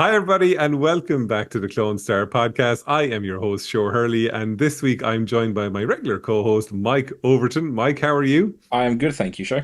Hi, everybody, and welcome back to the Clone Star podcast. I am your host, Seo Hurley, and this week I'm joined by my regular co-host, Mike Overton. Mike, how are you? I am good, thank you, Shay.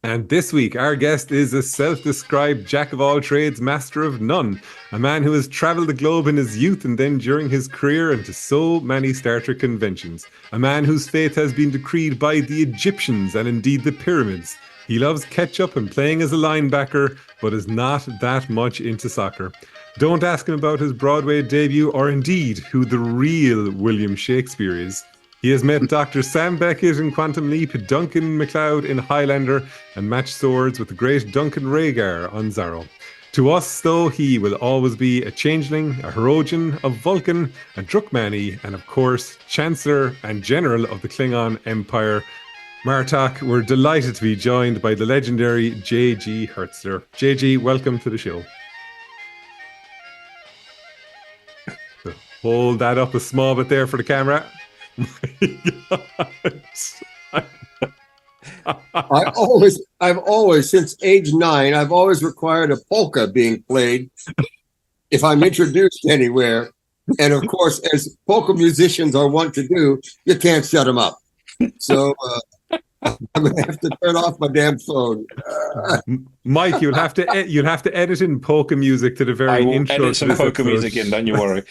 And this week, our guest is a self-described jack of all trades, master of none, a man who has traveled the globe in his youth and then during his career into so many Star Trek conventions, a man whose fate has been decreed by the Egyptians and indeed the pyramids. He loves ketchup and playing as a linebacker, but is not that much into soccer. Don't ask him about his Broadway debut or indeed who the real William Shakespeare is. He has met Dr. Sam Beckett in Quantum Leap, Duncan MacLeod in Highlander, and matched swords with the great Duncan Rhaegar on Zorro. To us, though, he will always be a changeling, a Hirogen, a Vulcan, a Drukmani, and of course, Chancellor and General of the Klingon Empire. Martok, we're delighted to be joined by the legendary J.G Hertzler. J.G, welcome to the show. So hold that up a small bit there for the camera. I've always, since age 9, I've always required a polka being played if I'm introduced anywhere. And of course, as polka musicians are wont to do, you can't shut them up. So I'm gonna have to turn off my damn phone. Mike, you'll have to edit in polka music to the very I will intro. edit some polka music in, don't you worry.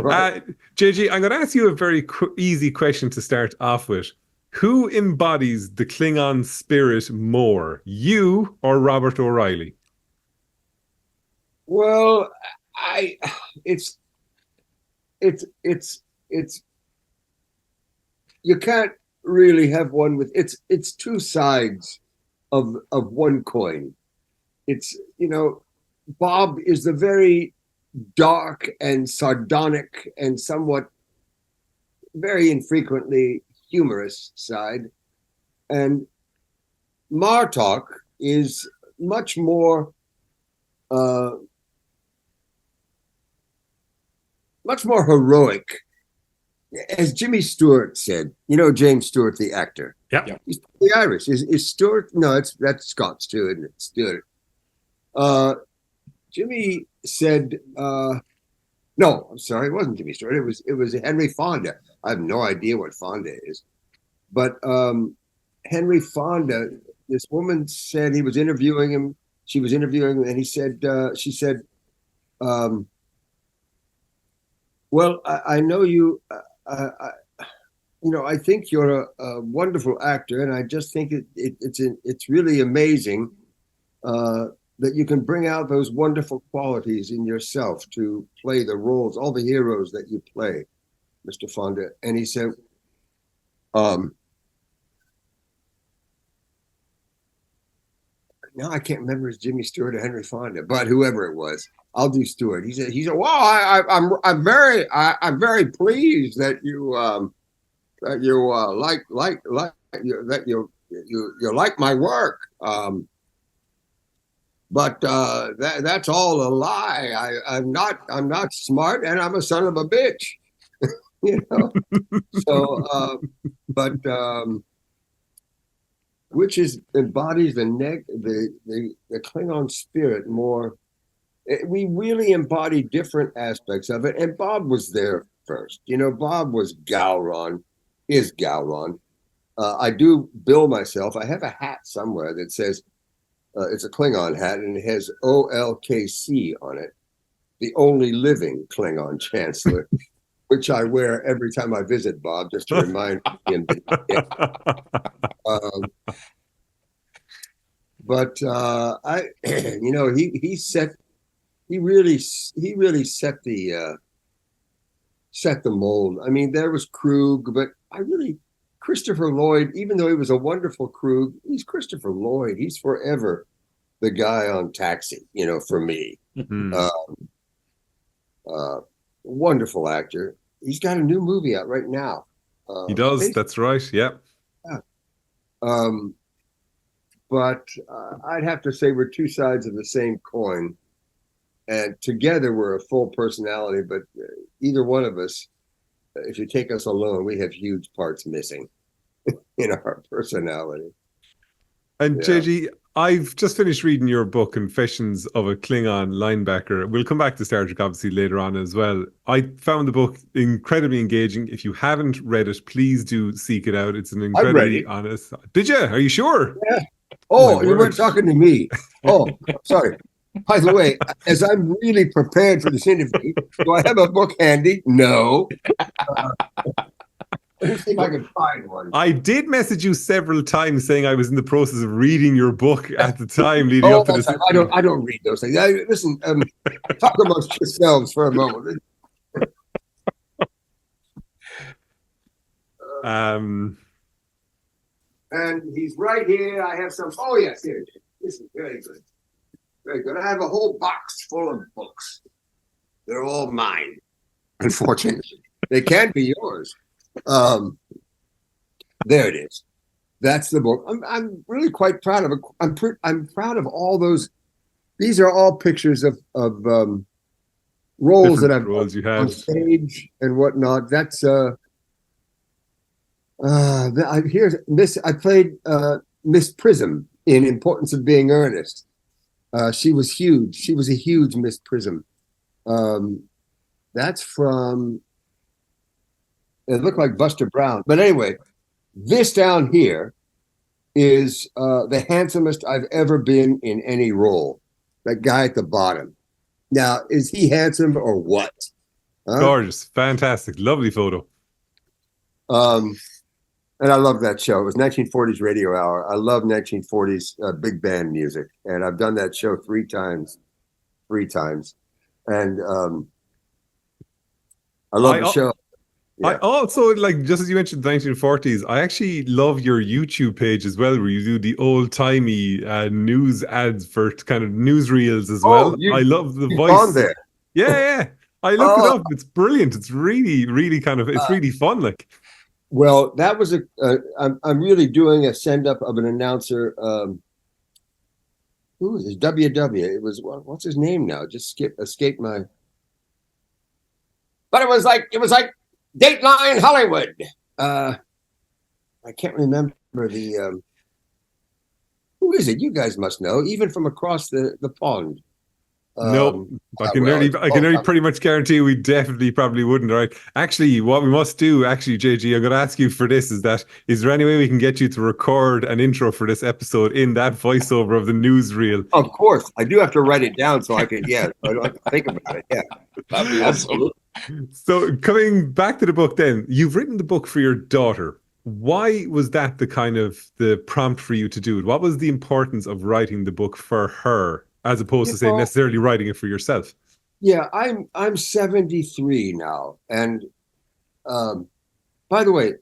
Right. JG, I'm going to ask you a very easy question to start off with. Who embodies the Klingon spirit more, you or Robert O'Reilly? Well, it's you can't really have one with it's two sides of one coin. It's, Bob is the very dark and sardonic and somewhat very infrequently humorous side, and Martok is much more heroic. As Jimmy Stewart said, James Stewart, the actor. Yep. He's the Irish. Is Stewart? No, that's Scots too, isn't it? Stewart. Jimmy said, no, I'm sorry, it wasn't Jimmy Stewart. It was Henry Fonda. I have no idea what Fonda is, but Henry Fonda. This woman said he was interviewing him. She was interviewing him, and she said, well, I know you. I think you're a wonderful actor, and I just think it's really amazing that you can bring out those wonderful qualities in yourself to play the roles, all the heroes that you play, Mr. Fonda. And he said, now I can't remember if it's Jimmy Stewart or Henry Fonda, but whoever it was, I'll do Stewart. He said, well, I'm very pleased that you you like my work. But that's all a lie. I'm not smart, and I'm a son of a bitch. So, but which embodies the Klingon spirit more. We really embody different aspects of it, and Bob was there first. Bob was Gowron, is Gowron. I do bill myself. I have a hat somewhere that says it's a Klingon hat, and it has OLKC on it, the only living Klingon Chancellor, which I wear every time I visit Bob, just to remind him. But he really set the mold. I mean, there was Krug, but Christopher Lloyd, even though he was a wonderful Krug, he's Christopher Lloyd. He's forever the guy on Taxi, for me. Wonderful actor. He's got a new movie out right now. He does. That's right. Yeah. But I'd have to say we're two sides of the same coin. And together we're a full personality, but either one of us, if you take us alone, we have huge parts missing in our personality. And Yeah. JG, I've just finished reading your book, Confessions of a Klingon Linebacker. We'll come back to Star Trek obviously later on as well. I found the book incredibly engaging. If you haven't read it, please do seek it out. It's an I've read incredibly it. honest. Did you? Are you sure? Yeah. My Oh, you word. weren't talking to me. Oh, sorry. By the way, as I'm really prepared for this interview, do I have a book handy? No. Let me see if I can find one. I did message you several times saying I was in the process of reading your book at the time leading Oh, up to that's this. right. I don't read those things. Listen, talk amongst yourselves for a moment. Um, And he's right here. I have some. Oh, yes, here it is. This is very good. Very good. I have a whole box full of books. They're all mine, unfortunately. They can be yours. There it is. That's the book. I'm really quite proud of it. I'm proud of all those. These are all pictures of roles that I've roles you on had. stage and whatnot. That's here's Miss. I played Miss Prism in Importance of Being Earnest. She was huge. She was a huge Miss Prism. That's from. It looked like Buster Brown, but anyway, this down here is the handsomest I've ever been in any role. That guy at the bottom. Now, is he handsome or what? Huh? Gorgeous, fantastic, lovely photo. And I love that show. It was 1940s Radio Hour. I love 1940s big band music, and I've done that show three times. And I love the show. Yeah. I also, like, just as you mentioned the 1940s, I actually love your YouTube page as well, where you do the old-timey news ads for kind of newsreels as well. I love the voice. On there. Yeah. I looked it up. It's brilliant. It's really, really kind of, it's really fun. Like, well, that was I'm really doing a send-up of an announcer. Who is this? WW. It was, what's his name now? Just escaped my. But it was like Dateline Hollywood. I can't remember the. Who is it? You guys must know, even from across the pond. No, I can only pretty much guarantee we definitely probably wouldn't. All right. Actually, what we must do, JG, I'm going to ask you for this: is there any way we can get you to record an intro for this episode in that voiceover of the newsreel? Of course, I do have to write it down so I can. Yeah, I don't have to think about it. Yeah, that'd be awesome. So coming back to the book, then you've written the book for your daughter. Why was that the prompt for you to do it? What was the importance of writing the book for her, as opposed to say necessarily writing it for yourself? Yeah, I'm 73 now, and by the way,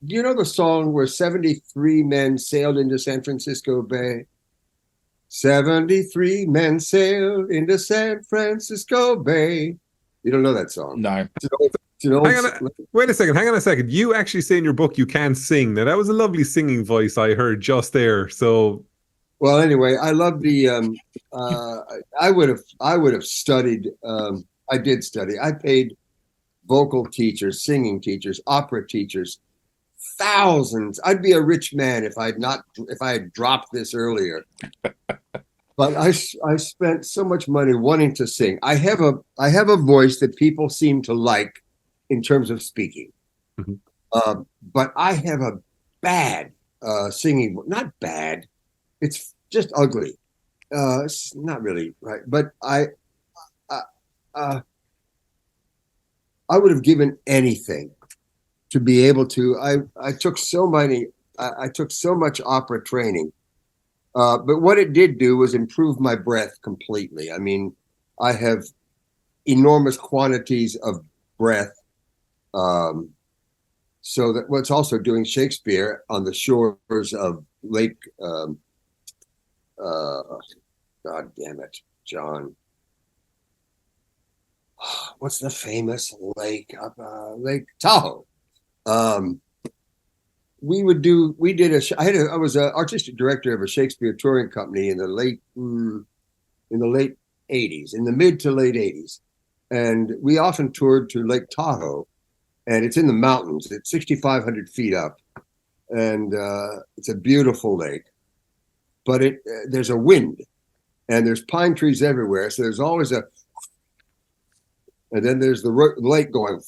do you know the song where 73 men sailed into San Francisco Bay? 73 men sailed into San Francisco Bay. You don't know that song? No. Wait a second. Hang on a second. You actually say in your book you can sing. Now, that was a lovely singing voice I heard just there. So, well, anyway, I love the. I would have studied. I did study. I paid vocal teachers, singing teachers, opera teachers, thousands. I'd be a rich man if I had dropped this earlier. But I spent so much money wanting to sing. I have a voice that people seem to like in terms of speaking. Mm-hmm. But I have a bad singing voice. Not bad. It's just ugly. It's not really right. But I would have given anything to be able to. I took so much opera training. But what it did do was improve my breath completely. I mean, I have enormous quantities of breath. So that what's also doing Shakespeare on the shores of Lake, God damn it, John. What's the famous lake? Lake Tahoe. I was an artistic director of a Shakespeare touring company in the late 80s, in the mid to late 80s. And we often toured to Lake Tahoe, and it's in the mountains. It's 6,500 feet up, and it's a beautiful lake. but there's a wind, and there's pine trees everywhere. So there's always and then there's the lake going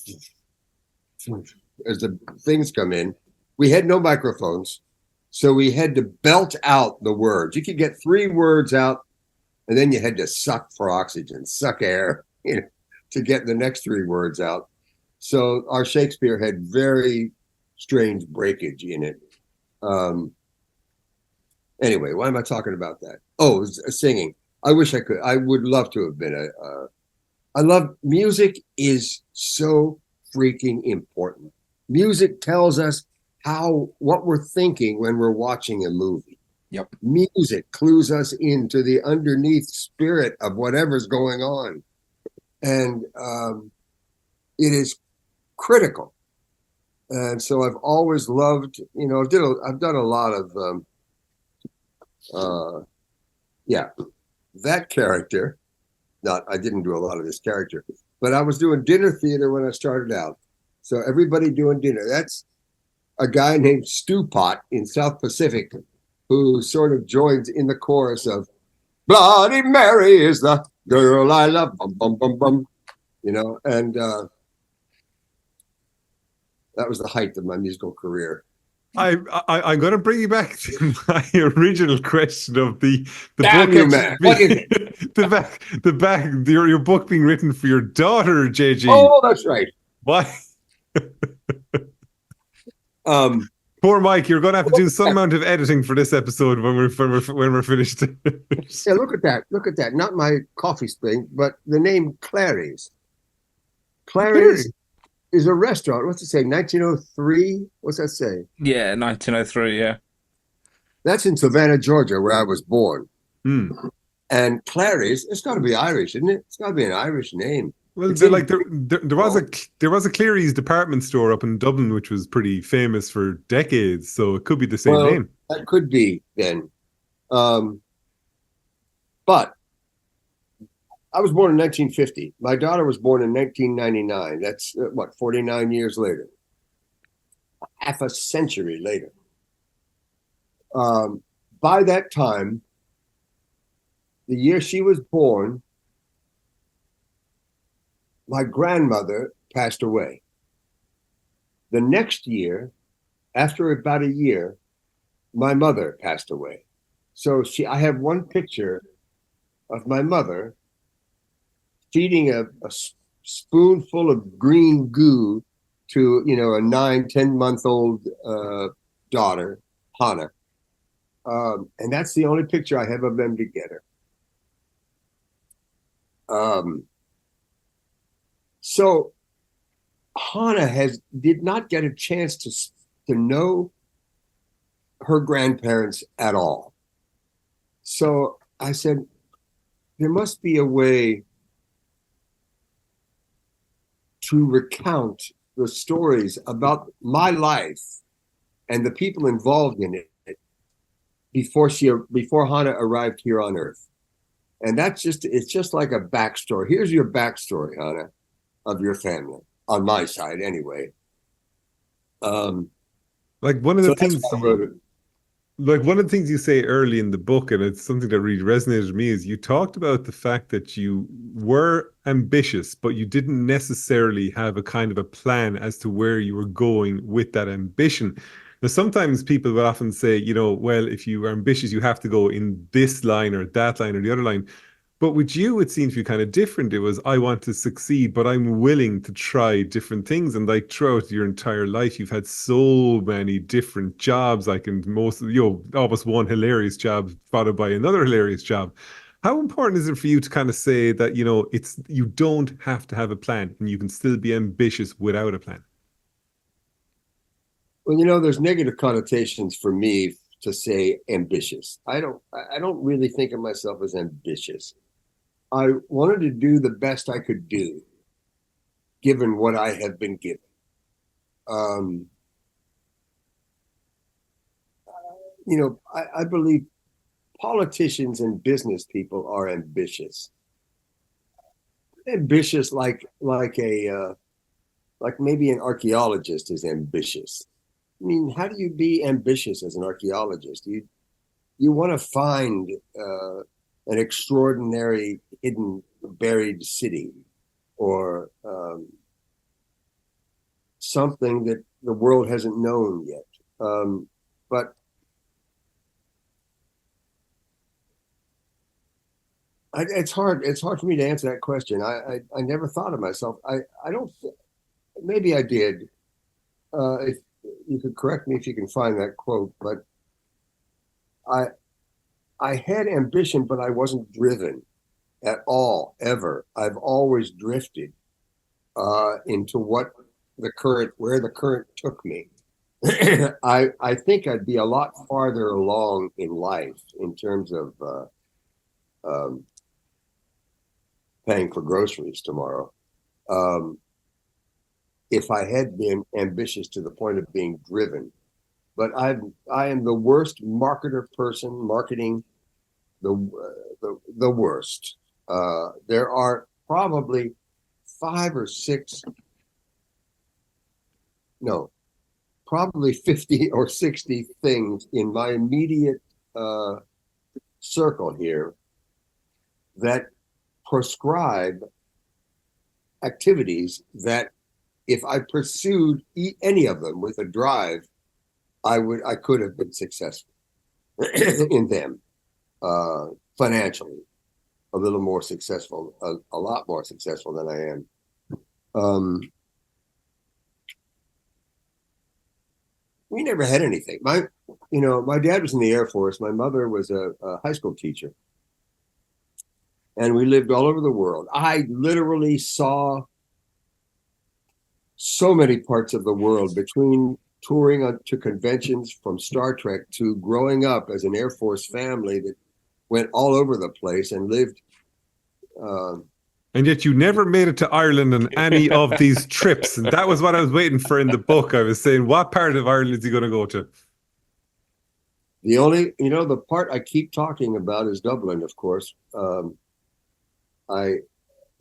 as the things come in. We had no microphones, so we had to belt out the words. You could get 3 words out, and then you had to suck for oxygen, suck air, to get the next 3 words out. So our Shakespeare had very strange breakage in it. Anyway, why am I talking about that? Oh, singing. I wish I could. I would love to have been I love music is so freaking important. Music tells us what we're thinking when we're watching a movie. Yep. Music clues us into the underneath spirit of whatever's going on. And it is critical. And so I've always loved, I've done a lot of, that character. I didn't do a lot of this character, but I was doing dinner theater when I started out. So everybody doing dinner. That's a guy named Stew Pot in South Pacific who sort of joins in the chorus of Bloody Mary is the girl I love, bum, bum, bum, bum. And that was the height of my musical career. I'm going to bring you back to my original question of the Damn book. You, man. What is it? the back, your book being written for your daughter, J.G. Oh, that's right. Why? Poor Mike, you're going to have to do some amount of editing for this episode when we're finished. Yeah, look at that. Look at that. Not my coffee spring, but the name Clary's. Clary's is a restaurant. What's it say? 1903? What's that say? Yeah, 1903, yeah. That's in Savannah, Georgia, where I was born. Hmm. And Clary's, it's got to be Irish, isn't it? It's got to be an Irish name. Well, there was a Cleary's department store up in Dublin, which was pretty famous for decades. So it could be the same name. That could be then. But I was born in 1950. My daughter was born in 1999. That's 49 years later. Half a century later. By that time, the year she was born, my grandmother passed away. The next year, after about a year, my mother passed away. So I have one picture of my mother feeding a spoonful of green goo to, a 9-10-month-old daughter, Hannah. And that's the only picture I have of them together. So Hannah did not get a chance to know her grandparents at all. So I said, there must be a way to recount the stories about my life and the people involved in it before Hannah arrived here on Earth. And it's just like a backstory. Here's your backstory, Hannah, of your family, on my side anyway. Like one of the things you say early in the book, and it's something that really resonated with me, is you talked about the fact that you were ambitious, but you didn't necessarily have a kind of a plan as to where you were going with that ambition. Now, sometimes people will often say, well, if you are ambitious, you have to go in this line or that line or the other line. But with you, it seems to be kind of different. It was, I want to succeed, but I'm willing to try different things. And like throughout your entire life, you've had so many different jobs, like in almost one hilarious job followed by another hilarious job. How important is it for you to kind of say that, you don't have to have a plan and you can still be ambitious without a plan? Well, there's negative connotations for me to say ambitious. I don't really think of myself as ambitious. I wanted to do the best I could do, given what I have been given. I believe politicians and business people are ambitious. Ambitious like maybe an archaeologist is ambitious. I mean, how do you be ambitious as an archaeologist? you want to find an extraordinary hidden buried city, or something that the world hasn't known yet. But it's hard for me to answer that question. I never thought of myself. I don't. Maybe I did. If you could correct me if you can find that quote, but I had ambition, but I wasn't driven at all, ever. I've always drifted into where the current took me. I think I'd be a lot farther along in life in terms of paying for groceries tomorrow, if I had been ambitious to the point of being driven. But I am the worst marketer person, marketing the worst. There are probably 5 or 6, no, probably 50 or 60 things in my immediate circle here that prescribe activities that, if I pursued any of them with a drive, I could have been successful in them, financially, a little more successful, a lot more successful than I am. We never had anything. My dad was in the Air Force. My mother was a high school teacher, and we lived all over the world. I literally saw so many parts of the world, between touring to conventions from Star Trek to growing up as an Air Force family that went all over the place and lived. And yet you never made it to Ireland on any of these trips. And that was what I was waiting for in the book. I was saying, what part of Ireland is he going to go to? The only, the part I keep talking about is Dublin, of course.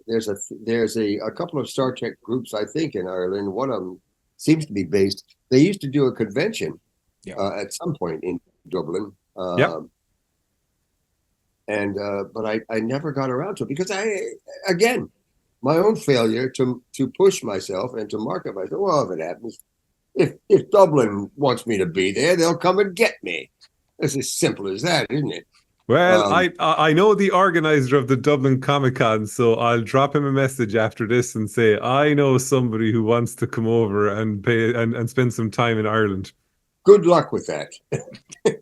There's a couple of Star Trek groups, I think, in Ireland. One of them seems to be based. They used to do a convention at some point in Dublin. But I never got around to it because again, my own failure to push myself and to market myself. Well, if it happens, if Dublin wants me to be there, they'll come and get me. It's as simple as that, isn't it? Well, I know the organizer of the Dublin Comic Con, so I'll drop him a message after this and say, I know somebody who wants to come over and pay and spend some time in Ireland. Good luck with that. Good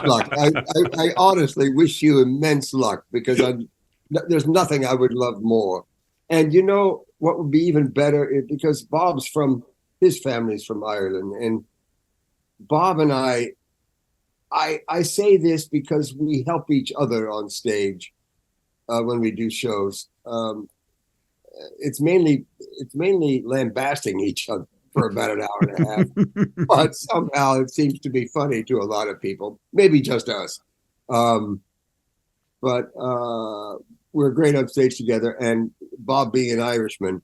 luck. I honestly wish you immense luck, because there's nothing I would love more. And you know what would be even better, because his family's from Ireland, and Bob and I say this because we help each other on stage when we do shows. It's mainly lambasting each other for about an hour and a half, but somehow it seems to be funny to a lot of people, maybe just us. But we're great on stage together, and Bob, being an Irishman,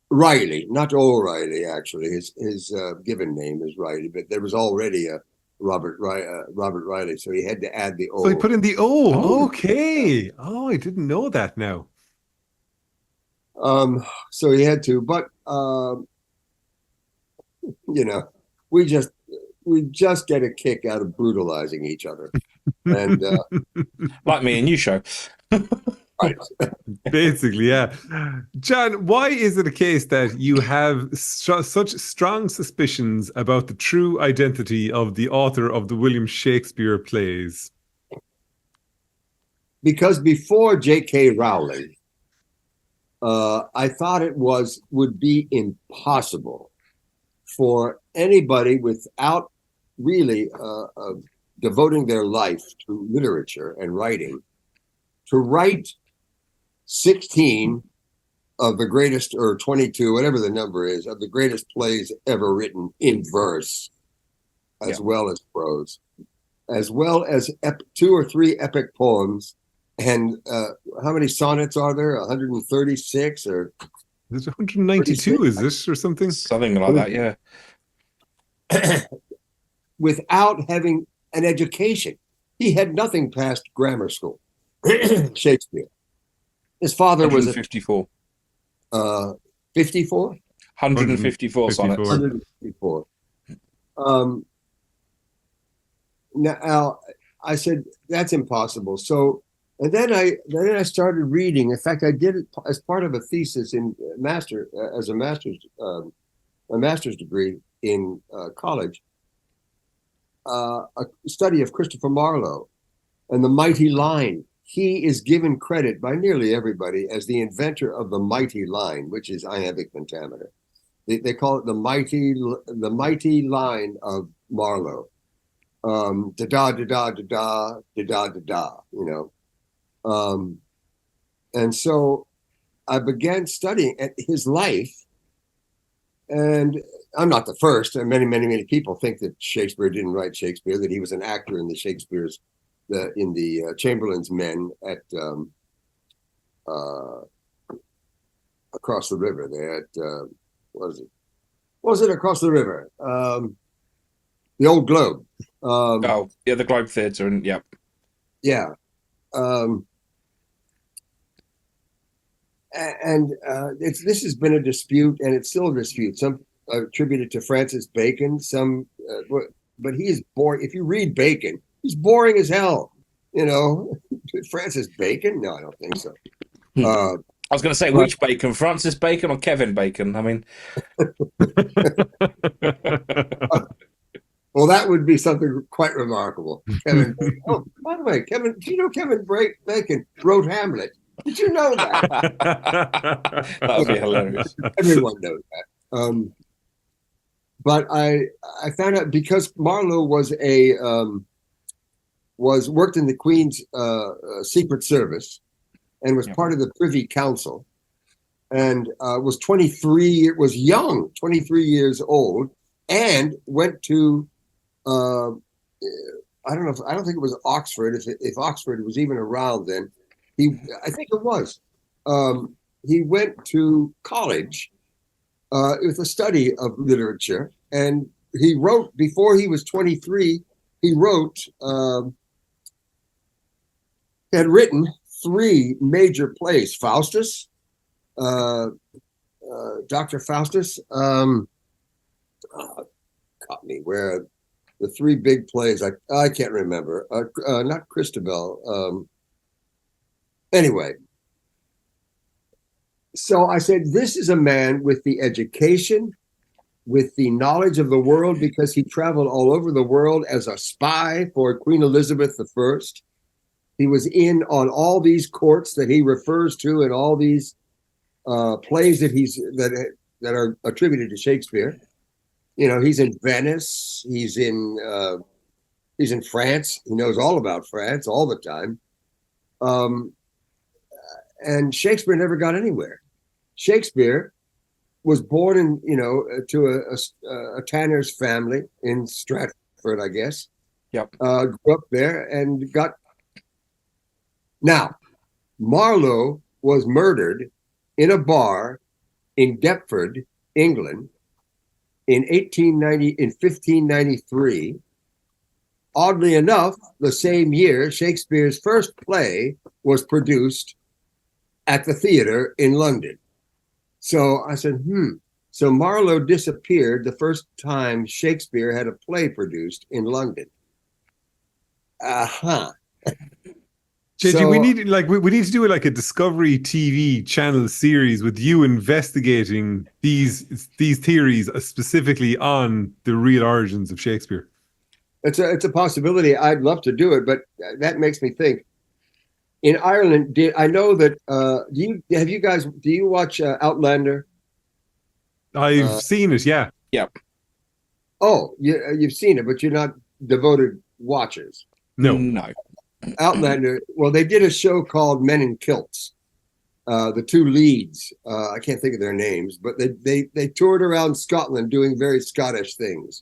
Riley, not O'Reilly, actually, his given name is Riley, but there was already a Robert Riley, so he had to add the O. So he put in the O. Oh. Okay. Oh, I didn't know that now. So he had to, but we just get a kick out of brutalizing each other, and like me and you show. right. Basically, yeah. John, why is it a case that you have such strong suspicions about the true identity of the author of the William Shakespeare plays? Because before J.K. Rowling, I thought it would be impossible for anybody without really devoting their life to literature and writing to write 16 of the greatest, or 22, whatever the number is, of the greatest plays ever written in verse, as well as prose, as well as 2 or 3 epic poems. And how many sonnets are there? 136 or? There's 192, is this, or something? Something like that, yeah. without having an education. He had nothing past grammar school. Shakespeare. His father was 154. 54? 154 sonnets. 154. Now I said that's impossible. So, and then I started reading. In fact, I did it as part of a thesis in a master's degree in college. A study of Christopher Marlowe and the mighty line. He is given credit by nearly everybody as the inventor of the mighty line, which is iambic pentameter. They call it the mighty line of Marlowe. Da da da da da da da da da da. You know, and so I began studying his life, and I'm not the first. And many people think that Shakespeare didn't write Shakespeare; that he was an actor in the Shakespeare's. In the Chamberlain's Men at across the river there at what was it across the river? The Old Globe. The Globe Theatre, and yeah. This has been a dispute, and it's still a dispute. Some attribute it to Francis Bacon, some, but he is boring. If you read Bacon, he's boring as hell. You know, Francis Bacon? No, I don't think so. I was going to say, which Bacon? Francis Bacon or Kevin Bacon? I mean, well, that would be something quite remarkable. Kevin. Oh, by the way, Kevin, do you know Kevin Bacon wrote Hamlet? Did you know that? That would be hilarious. Everyone knows that. But I found out because Marlowe was worked in the Queen's Secret Service and was part of the Privy Council, and was 23 years old, and went to I don't think it was Oxford, if Oxford was even around then. I think it was. He went to college with a study of literature, and he wrote, before he was 23, he wrote, had written 3 major plays: Faustus, Dr. Faustus, caught me, where the 3 big plays, I can't remember, not Christabel. Anyway, so I said, this is a man with the education, with the knowledge of the world, because he traveled all over the world as a spy for Queen Elizabeth I. He was in on all these courts that he refers to, and all these plays that are attributed to Shakespeare. You know, he's in Venice. He's in France. He knows all about France all the time. And Shakespeare never got anywhere. Shakespeare was born to a tanner's family in Stratford, I guess. Yep. Grew up there and got. Now, Marlowe was murdered in a bar in Deptford, England, in 1593. Oddly enough, the same year, Shakespeare's first play was produced at the theater in London. So I said, So Marlowe disappeared the first time Shakespeare had a play produced in London. JG, So, we need to do like a Discovery TV channel series with you investigating these theories specifically on the real origins of Shakespeare. It's a possibility. I'd love to do it, but that makes me think. In Ireland, I know that? Do you watch Outlander? I've seen it. Yeah. Yep. Oh, you've seen it, but you're not devoted watchers. No. Outlander. Well, they did a show called Men in Kilts. The 2 leads, I can't think of their names, but they toured around Scotland doing very Scottish things.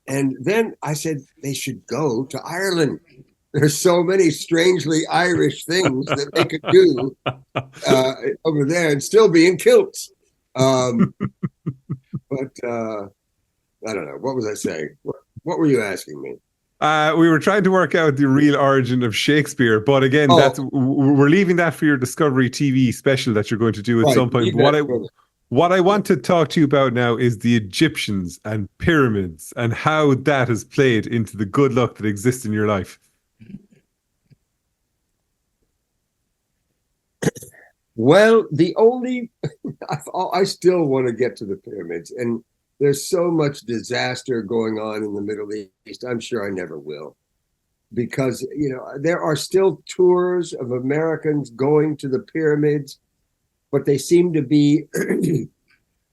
And then I said they should go to Ireland. There's so many strangely Irish things that they could do over there and still be in kilts. But I don't know. What was I saying? What were you asking me? We were trying to work out the real origin of Shakespeare, but again, we're leaving that for your Discovery TV special that you're going to do at some point. What I want to talk to you about now is the Egyptians and pyramids and how that has played into the good luck that exists in your life. Well, I still want to get to the pyramids, and there's so much disaster going on in the Middle East. I'm sure I never will, because there are still tours of Americans going to the pyramids, but they seem to be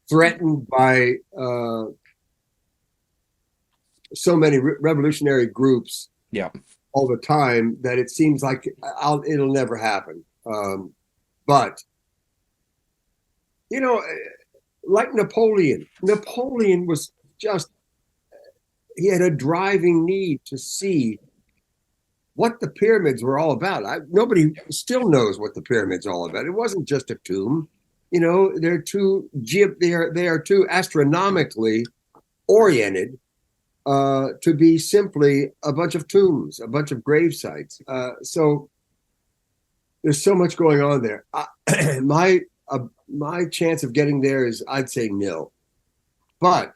threatened by so many revolutionary groups all the time that it seems like it'll never happen. But like Napoleon was he had a driving need to see what the pyramids were all about. Nobody still knows what the pyramids are all about. It wasn't just a tomb. They're they are too astronomically oriented to be simply a bunch of tombs, a bunch of grave sites. So there's so much going on there. My chance of getting there is, I'd say, nil. But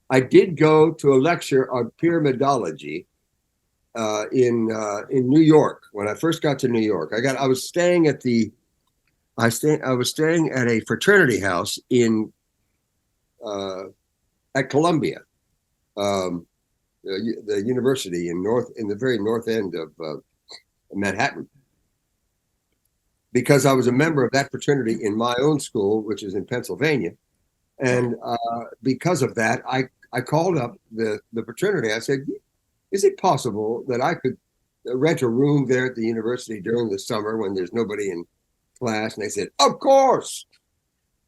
I did go to a lecture on pyramidology in New York when I first got to New York. I was staying at a fraternity house at Columbia, the university in the very north end of Manhattan, because I was a member of that fraternity in my own school, which is in Pennsylvania. And because of that, I called up the fraternity. I said, is it possible that I could rent a room there at the university during the summer when there's nobody in class? And they said, of course,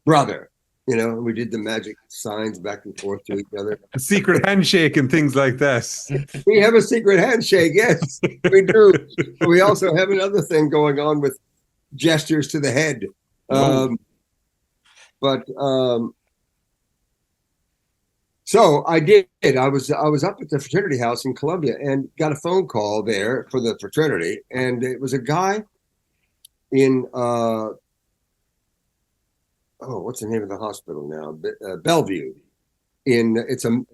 brother. We did the magic signs back and forth to each other. A secret handshake and things like that. We have a secret handshake, yes, we do. We also have another thing going on with gestures to the head. So I did. I was up at the fraternity house in Columbia and got a phone call there for the fraternity, and it was a guy in what's the name of the hospital now? Bellevue. It's a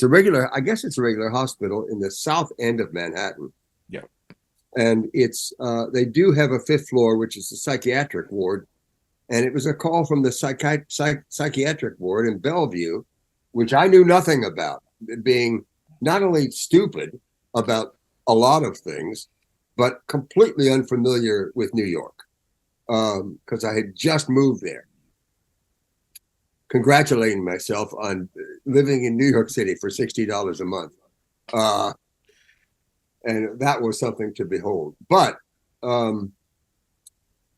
regular hospital in the south end of Manhattan. Yeah. And they do have a fifth floor, which is the psychiatric ward. And it was a call from the psychiatric ward in Bellevue, which I knew nothing about, being not only stupid about a lot of things, but completely unfamiliar with New York, because I had just moved there. Congratulating myself on living in New York City for $60 a month. And that was something to behold. But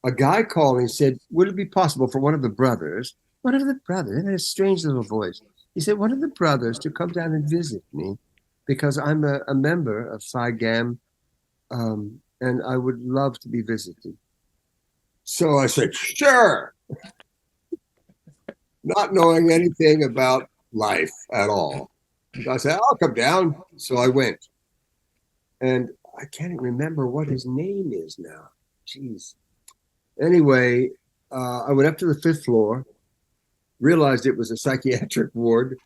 a guy called and said, would it be possible for one of the brothers, in a strange little voice, he said, one of the brothers to come down and visit me, because I'm a member of Phi Gam, and I would love to be visited. So I said, sure. Not knowing anything about life at all. So I said, I'll come down. So I went. And I can't remember what his name is now. Jeez. Anyway, I went up to the fifth floor, realized it was a psychiatric ward,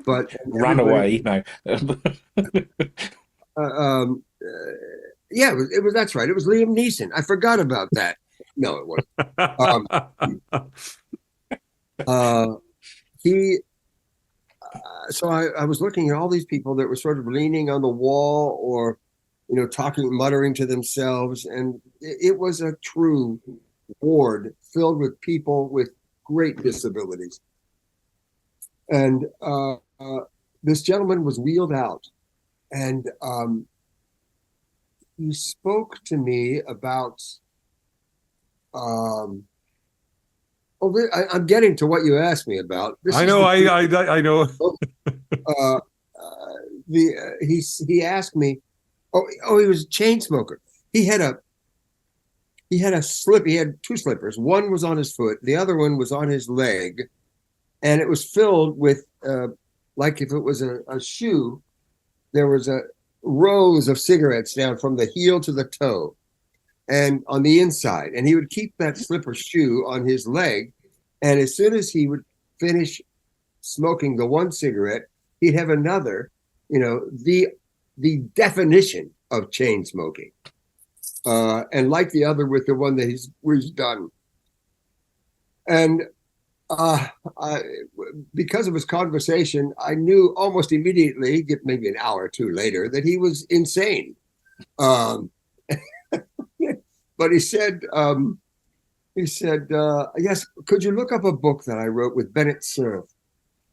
but ran away. No. Yeah, it was. That's right. It was Liam Neeson. I forgot about that. No, it wasn't. So I was looking at all these people that were sort of leaning on the wall or, talking, muttering to themselves. And it was a true ward filled with people with great disabilities. And this gentleman was wheeled out, and he spoke to me about I'm getting to what you asked me about. I know. He asked me. He was a chain smoker. He had a slip. He had two slippers. One was on his foot. The other one was on his leg. and it was filled with like if it was a shoe, there was a rows of cigarettes down from the heel to the toe and on the inside, and he would keep that slipper shoe on his leg, and as soon as he would finish smoking the one cigarette, he'd have another, the definition of chain smoking, and like the other with the one that he's done. And because of his conversation, I knew almost immediately, maybe an hour or two later, that he was insane. But he said, yes, could you look up a book that I wrote with Bennett Cerf?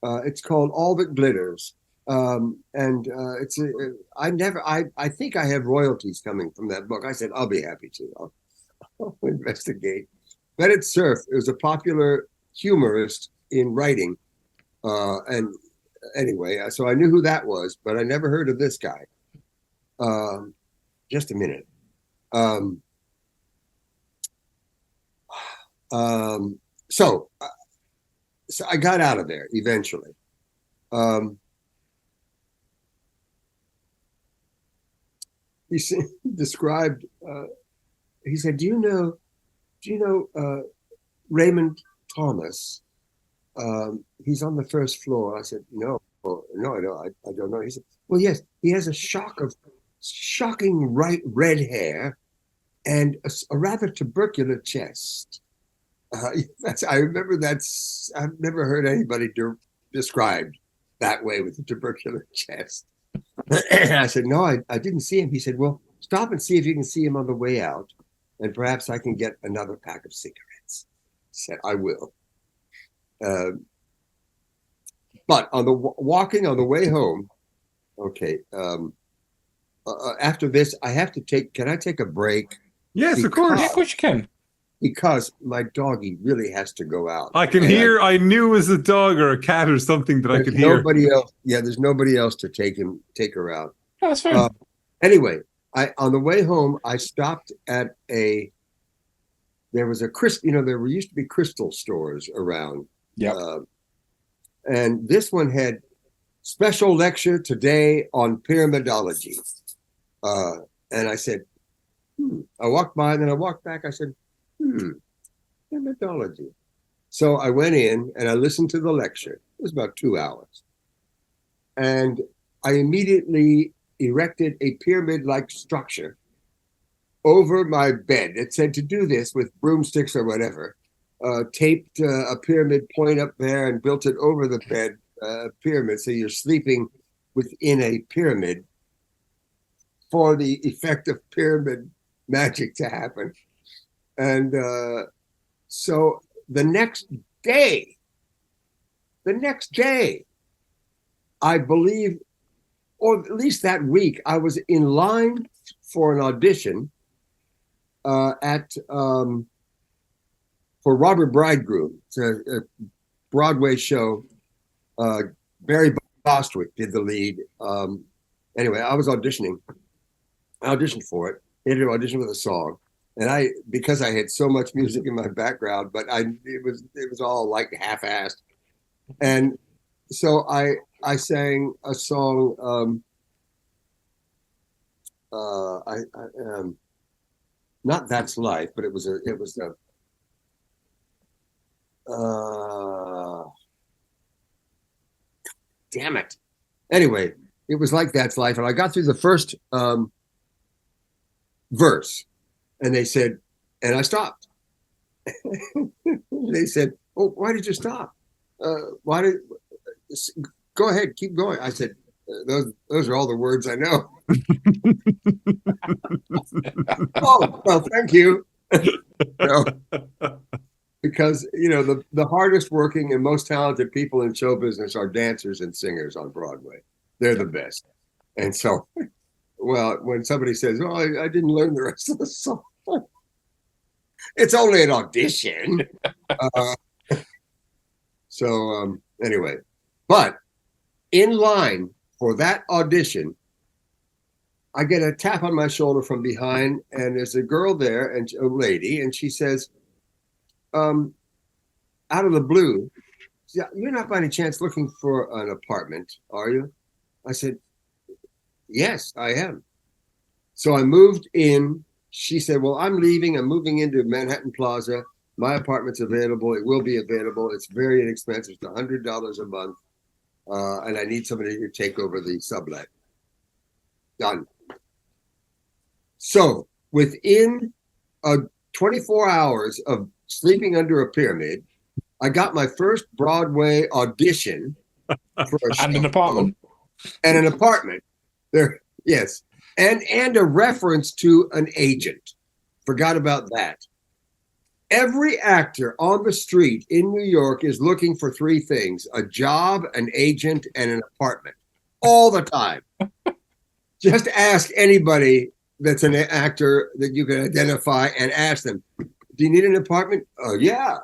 It's called All That Glitters. And I think I have royalties coming from that book. I said, I'll be happy to. I'll investigate. Bennett Cerf is a popular humorist in writing. And anyway, so I knew who that was, but I never heard of this guy. Just a minute. So I got out of there eventually. He described, he said, do you know Raymond Thomas? He's on the first floor. I said, no, I don't know. He said, well, yes, he has a shocking red hair and a rather tubercular chest. I remember I've never heard anybody described that way with a tubercular chest. I said, no, I didn't see him. He said, well, stop and see if you can see him on the way out, and perhaps I can get another pack of cigarettes. I said, I will. But walking on the way home, okay, after this, can I take a break? Yes, of course. Yeah, of course you can. Because my doggy really has to go out. I can hear. I knew it was a dog or a cat or something that I could hear. Nobody else. Yeah, there's nobody else to take her out. Oh, that's fine. Anyway, on the way home, I stopped at there was a there used to be crystal stores around. Yeah. And this one had special lecture today on pyramidology. And I said, I walked by, and then I walked back. I said, pyramidology. So I went in and I listened to the lecture. It was about 2 hours. And I immediately erected a pyramid-like structure over my bed. It said to do this with broomsticks or whatever. Taped a pyramid point up there and built it over the bed pyramid. So you're sleeping within a pyramid for the effect of pyramid magic to happen. And so the next day, I believe, or at least that week, I was in line for an audition for Robert Bridegroom. It's a Broadway show. Barry Bostwick did the lead. Anyway, I was auditioning. I auditioned for it. I had to audition with a song. And because I had so much music in my background, but it was all like half-assed. And so I sang a song. Not That's Life, but it was damn it. Anyway, it was like That's Life, and I got through the first verse. And they said, and I stopped. They said, "Oh, why did you stop? Go ahead, keep going." I said, "Those are all the words I know." Oh, well, thank you. Because the hardest working and most talented people in show business are dancers and singers on Broadway. They're the best, and so. Well, when somebody says, "Oh, I didn't learn the rest of the song," it's only an audition. Anyway, but in line for that audition, I get a tap on my shoulder from behind, and there's a girl there, and a lady, and she says, out of the blue, Yeah, you're not by any chance looking for an apartment, are you? I said, yes, I am. So I moved in. She said, well, I'm leaving. I'm moving into Manhattan Plaza. My apartment's available. It will be available. It's very inexpensive. It's $100 a month. And I need somebody to take over the sublet. Done. So within 24 hours of sleeping under a pyramid, I got my first Broadway audition for a And an apartment. And an apartment. There, yes. And a reference to an agent. Forgot about that. Every actor on the street in New York is looking for three things: a job, an agent, and an apartment. All the time. Just ask anybody that's an actor that you can identify and ask them, do you need an apartment? Oh, yeah.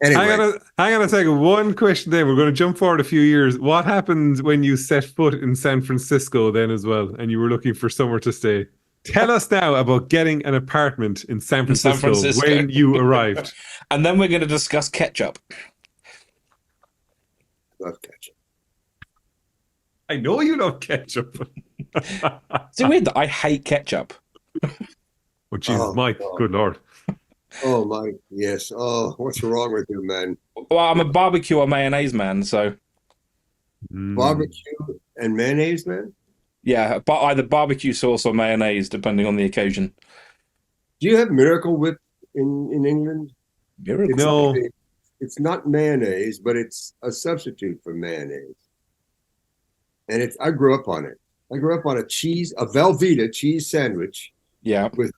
Anyway. Hang on a second. One question there. We're going to jump forward a few years. What happened when you set foot in San Francisco then as well, and you were looking for somewhere to stay? Tell us now about getting an apartment in San Francisco, when you arrived. And then we're going to discuss ketchup. Love ketchup. I know you love ketchup. Is it weird that I hate ketchup? Oh, Jesus, Mike. God. Good Lord. Oh, Mike. Yes. Oh, what's wrong with you, man? Well, I'm a barbecue or mayonnaise man, so. Barbecue and mayonnaise, man? Yeah, but either barbecue sauce or mayonnaise, depending on the occasion. Do you have Miracle Whip in England? Miracle? No. It's not mayonnaise, but it's a substitute for mayonnaise. And I grew up on it. I grew up on a Velveeta cheese sandwich. Yeah. With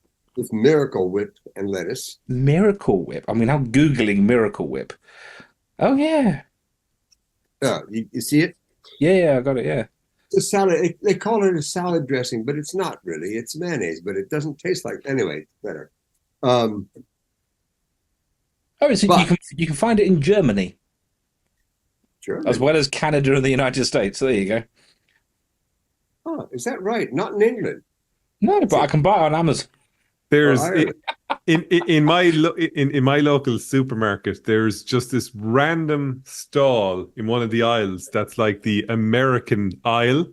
Miracle Whip and lettuce. Miracle Whip? I mean, I'm Googling Miracle Whip. Oh, yeah. You see it? Yeah, I got it, yeah. It's a salad. They call it a salad dressing, but it's not really. It's mayonnaise, but it doesn't taste like. Anyway, it's better. So you can find it in Germany. Germany. As well as Canada and the United States. So there you go. Oh, is that right? Not in England. No, but I can buy it on Amazon. There's in my local supermarket, there's just this random stall in one of the aisles that's like the American aisle.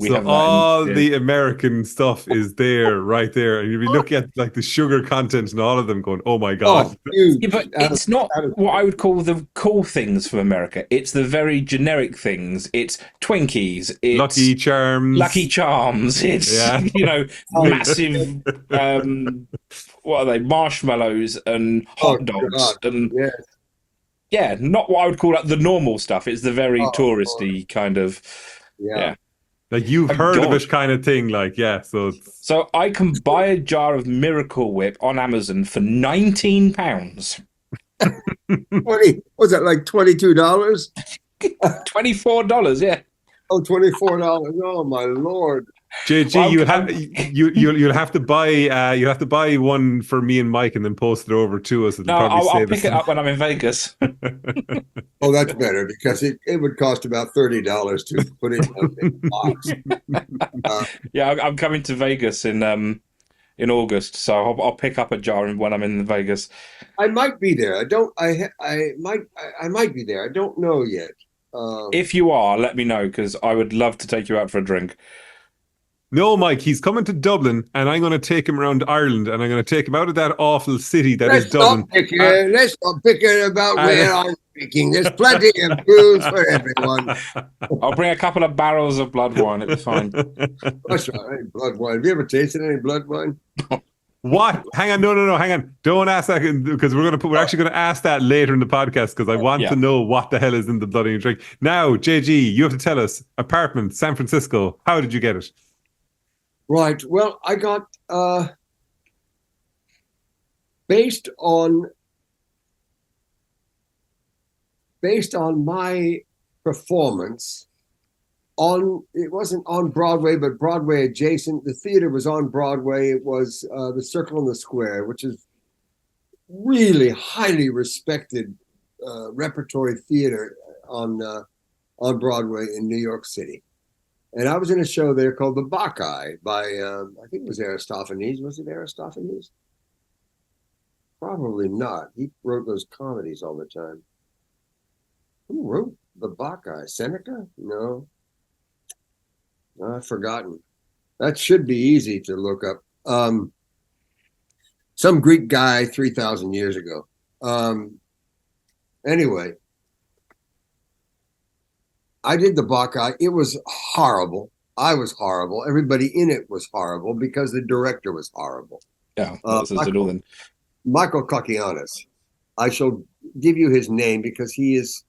The American stuff is there, right there, and you'll be looking at like the sugar content and all of them, going, "Oh my god!" Yeah, but it's not what I would call the cool things from America. It's the very generic things. It's Twinkies. It's Lucky Charms. It's massive. What are they? Marshmallows and hot dogs and not what I would call like the normal stuff. It's the very touristy kind of Like you've heard of it kind of thing, like, yeah. So I can buy a jar of Miracle Whip on Amazon for £19. 20, was that like $22? $24, yeah. Oh, $24. Oh my Lord. JG, you'll have to buy one for me and Mike and then post it over to us. I'll pick it up when I'm in Vegas. Oh, that's better because it would cost about $30 to put it in a box. I'm coming to Vegas in August, so I'll pick up a jar when I'm in Vegas. I might be there. I might be there. I don't know yet. If you are, let me know because I would love to take you out for a drink. No, Mike, he's coming to Dublin, and I'm going to take him around Ireland, and I'm going to take him out of that awful city that is Dublin. Let's not pick it about where I'm speaking. There's plenty of booze for everyone. I'll bring a couple of barrels of blood wine. It'll be fine. That's right, blood wine. Have you ever tasted any blood wine? What? Hang on, no, hang on. Don't ask that because we're actually going to ask that later in the podcast because I want to know what the hell is in the blood in your drink. Now, JG, you have to tell us. Apartment, San Francisco. How did you get it? Right. Well, I got based on my performance it wasn't on Broadway, but Broadway adjacent. The theater was on Broadway. It was the Circle in the Square, which is really highly respected repertory theater on Broadway in New York City. And I was in a show there called The Bacchae by, I think it was Aristophanes. Was it Aristophanes? Probably not. He wrote those comedies all the time. Who wrote the Bacchae? Seneca? No, I've forgotten. That should be easy to look up. Some Greek guy 3,000 years ago. Anyway, I did the Bacchae. It was horrible. I was horrible. Everybody in it was horrible because the director was horrible. Yeah, that's Michael Kakianis. I shall give you his name because he's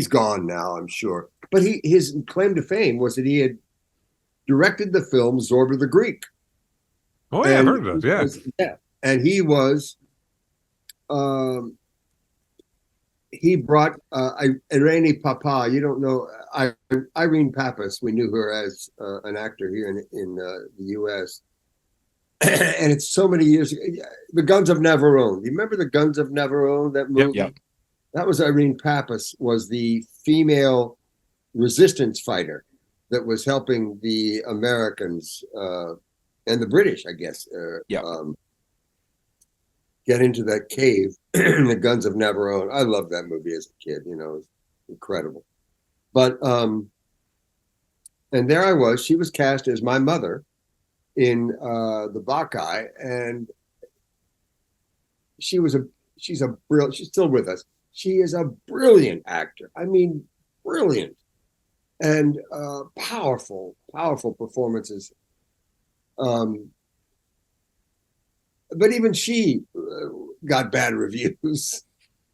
gone now, I'm sure. But his claim to fame was that he had directed the film Zorba the Greek. Oh yeah, I've heard of that. Yeah, and he was. He brought Irene Papa. You don't know Irene Pappas. We knew her as an actor here in the U.S. And it's so many years ago. The Guns of Navarone. You remember the Guns of Navarone? That movie. Yep. That was Irene Pappas. Was the female resistance fighter that was helping the Americans and the British, I guess. Get into that cave in the Guns of Navarone. I loved that movie as a kid. You know, it was incredible. But and there I was. She was cast as my mother in the Bacchae, and she's still with us. She is a brilliant actor. I mean, brilliant and powerful performances. But even she got bad reviews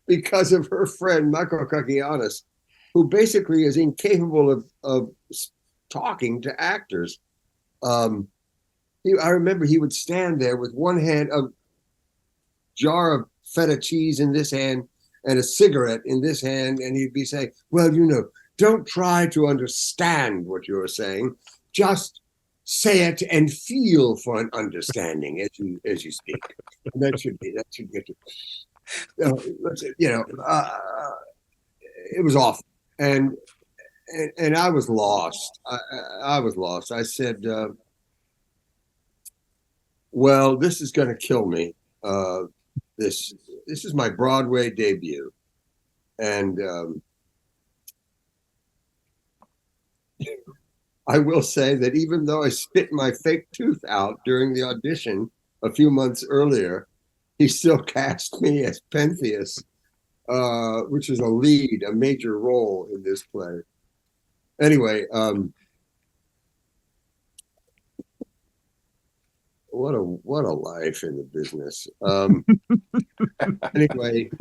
because of her friend Michael Kakianis, who basically is incapable of talking to actors. I remember he would stand there with one hand, a jar of feta cheese in this hand and a cigarette in this hand, and he'd be saying, well, don't try to understand what you're saying. Just say it and feel for an understanding as you speak. And that should get you. It was awful, and I was lost. I was lost. I said, well, this is going to kill me. This is my Broadway debut, and I will say that even though I spit my fake tooth out during the audition a few months earlier, he still cast me as Pentheus, which is a major role in this play. Anyway, what a life in the business. Anyway,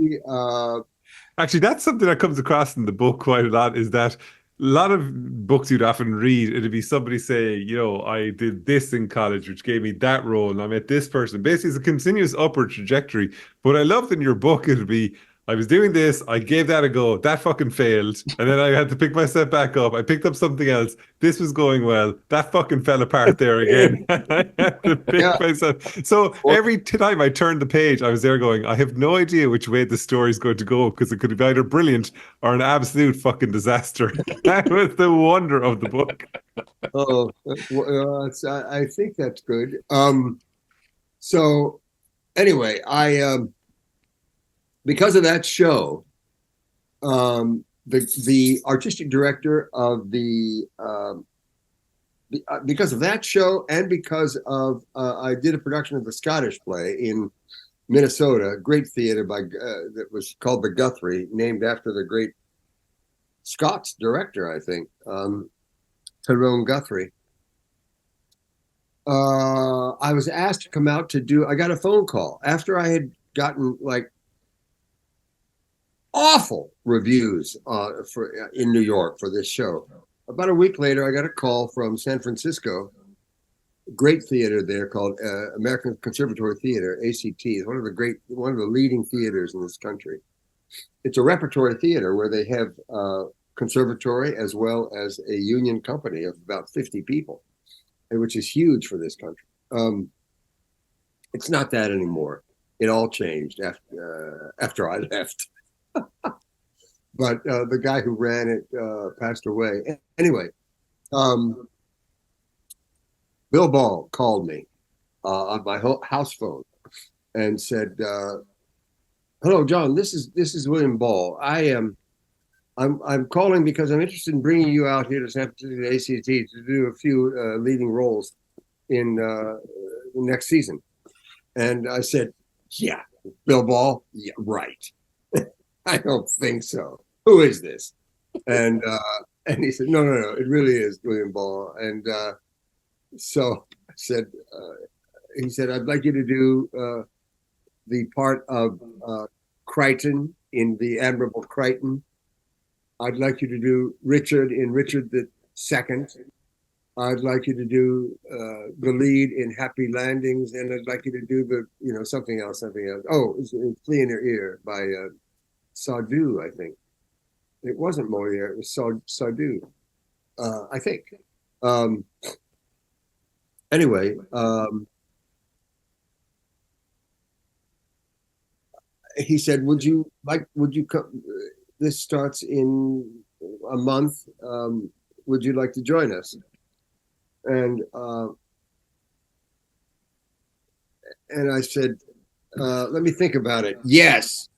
actually, that's something that comes across in the book quite a lot, is that a lot of books you'd often read, it'd be somebody say, I did this in college, which gave me that role, and I met this person. Basically, it's a continuous upward trajectory. But I loved in your book, it'd be, I was doing this, I gave that a go, that fucking failed, and then I had to pick myself back up. I picked up something else. This was going well. That fucking fell apart there again. I had to pick myself. So every time I turned the page, I was there going, I have no idea which way the story's going to go, because it could be either brilliant or an absolute fucking disaster. That was the wonder of the book. Oh, I think that's good. So anyway, because of that show, the artistic director of because of that show, and because of I did a production of the Scottish play in Minnesota, great theater that was called the Guthrie, named after the great Scots director, I think, Tyrone Guthrie. I was asked to come out I got a phone call after I had gotten awful reviews in New York for this show. About a week later, I got a call from San Francisco, great theater there called American Conservatory Theater, ACT. It's one of the leading theaters in this country. It's a repertory theater where they have conservatory as well as a union company of about 50 people, which is huge for this country. It's not that anymore. It all changed after I left. But the guy who ran it passed away. Anyway, Bill Ball called me on my house phone and said, Hello, John. This is William Ball. I'm calling because I'm interested in bringing you out here to San Francisco to ACT to do a few leading roles in the next season. And I said, yeah, Bill Ball. Yeah, right. I don't think so. Who is this? And he said, no, it really is William Ball. And so I said, he said, I'd like you to do the part of Crichton in The Admirable Crichton. I'd like you to do Richard in Richard the Second. I'd like you to do the lead in Happy Landings, and I'd like you to do something else. Oh, it's Flea in Your Ear by Sardou, I think. It wasn't Moliere, it was Sardou, I think. Anyway, he said, would you come? This starts in a month. Would you like to join us? And I said, let me think about it. Yes.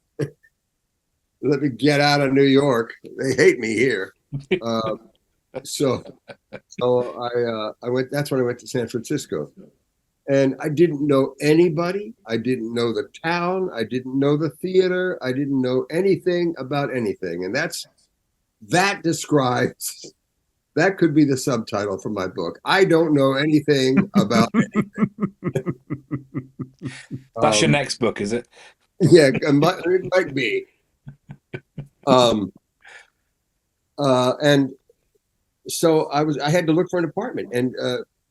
Let me get out of New York. They hate me here. So I went. That's when I went to San Francisco, and I didn't know anybody. I didn't know the town. I didn't know the theater. I didn't know anything about anything, and that describes. That could be the subtitle for my book. I don't know anything about anything. That's your next book, is it? Yeah, it might be. And so I had to look for an apartment, and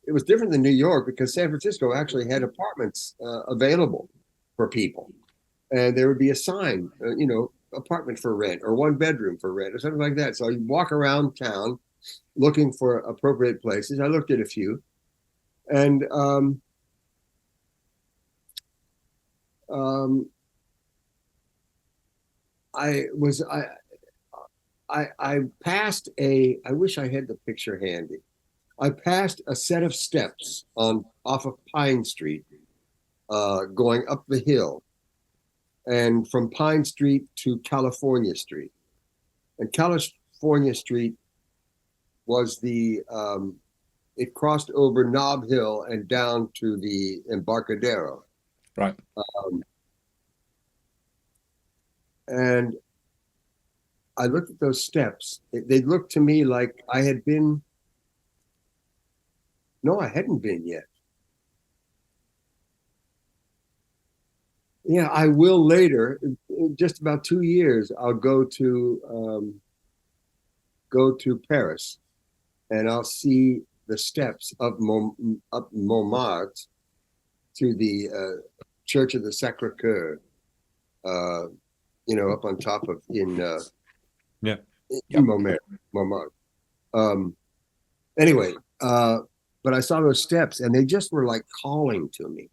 it was different than New York because San Francisco actually had apartments available for people, and there would be a sign, apartment for rent or one bedroom for rent or something like that. So you walk around town looking for appropriate places. I looked at a few, and I passed I wish I had the picture handy. I passed a set of steps off of Pine Street, going up the hill, and from Pine Street to California Street. And California Street was it crossed over Nob Hill and down to the Embarcadero. Right. And I looked at those steps. They looked to me like I had been. No, I hadn't been yet. Yeah, I will later. In just about 2 years, I'll go to Paris, and I'll see the steps up Montmartre to the Church of the Sacré-Cœur. Up on top of Montmartre. Anyway, but I saw those steps, and they just were like calling to me.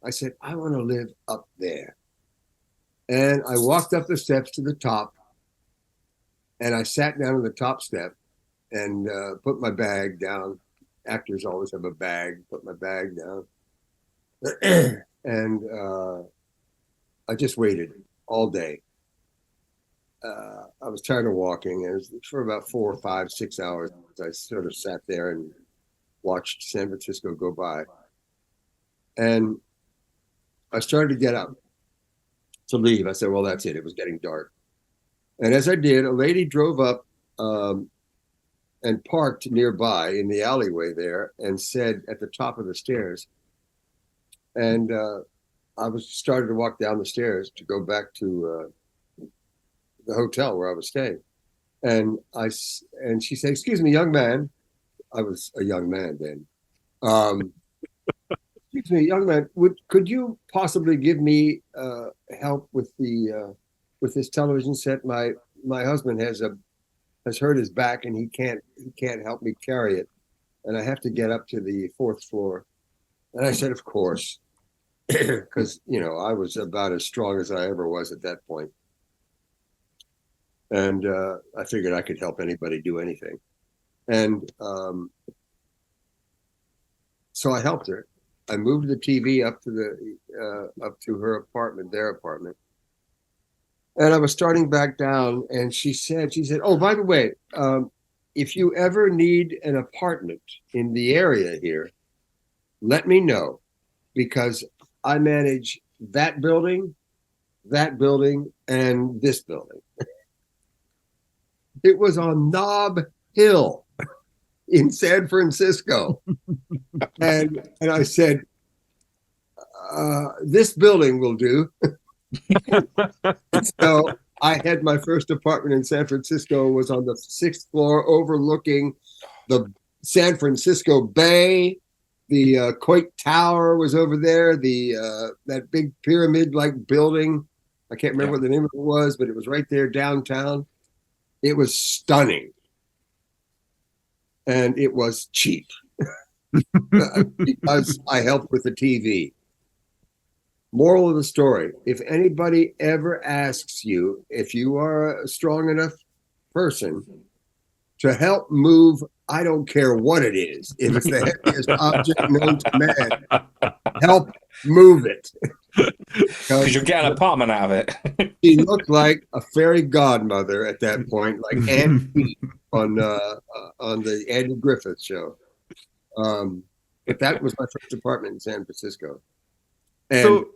I said, I want to live up there. And I walked up the steps to the top, and I sat down on the top step and put my bag down. Actors always have a bag. Put my bag down. And I just waited all day. I was tired of walking, and for about 4 or 5, 6 hours, I sort of sat there and watched San Francisco go by. And I started to get up to leave. I said, well, that's it. It was getting dark. And as I did, a lady drove up and parked nearby in the alleyway there and said at the top of the stairs, and I started to walk down the stairs to go back to the hotel where I was staying. And she said, excuse me, young man. I was a young man then. Excuse me, young man, could you possibly give me help with this television set? My husband has hurt his back, and he can't help me carry it, and I have to get up to the 4th floor. And I said, of course, because I was about as strong as I ever was at that point. And I figured I could help anybody do anything. And so I helped her. I moved the TV up to her apartment, their apartment. And I was starting back down, and she said, "Oh, by the way, if you ever need an apartment in the area here, let me know, because I manage that building, and this building." It was on Nob Hill in San Francisco. and I said, this building will do. So I had my first apartment in San Francisco, was on the 6th floor overlooking the San Francisco Bay. The Coit Tower was over there, that big pyramid-like building. I can't remember what the name of it was, but it was right there downtown. It was stunning. And it was cheap because I helped with the TV. Moral of the story, if anybody ever asks you if you are a strong enough person to help move, I don't care what it is, if it's the heaviest object known to man, help move it. Because you'll get an apartment out of it. She looked like a fairy godmother at that point, like Aunt Pete on the Andy Griffith show. But that was my first apartment in San Francisco. And so,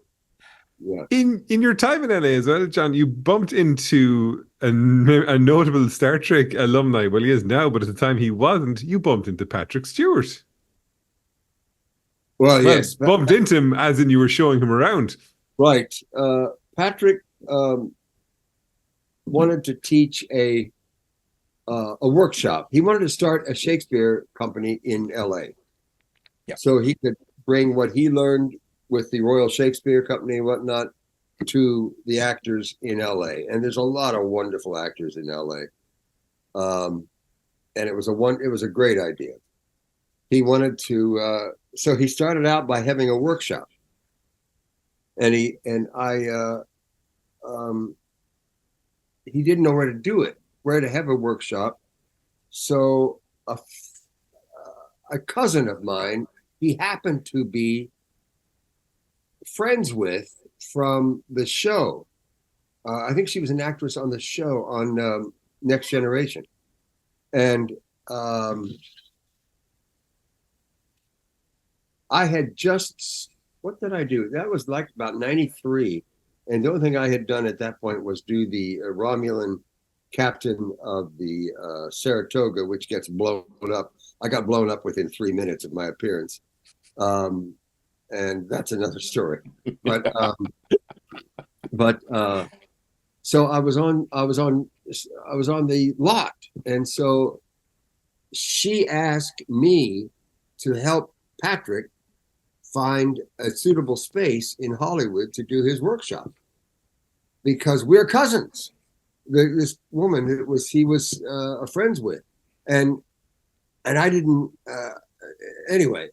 in your time in LA as well, John, you bumped into a notable Star Trek alumni. Well, he is now, but at the time he wasn't. You bumped into Patrick Stewart. Well, yes. Bumped into him as in you were showing him around. Right. Patrick wanted to teach a workshop. He wanted to start a Shakespeare company in LA. Yeah. So he could bring what he learned with the Royal Shakespeare Company and whatnot to the actors in LA. And there's a lot of wonderful actors in LA. And it was a great idea. He wanted to, so he started out by having a workshop. And he didn't know where to do it, where to have a workshop. So a cousin of mine, he happened to be friends with from the show. I think she was an actress on the show on Next Generation. And I had just, what did I do? That was like about 93. And the only thing I had done at that point was do the Romulan captain of the Saratoga, which gets blown up. I got blown up within 3 minutes of my appearance. And that's another story. But so I was on the lot, and so she asked me to help Patrick find a suitable space in Hollywood to do his workshop, because we're cousins. This woman he was friends with, and I didn't. Anyway.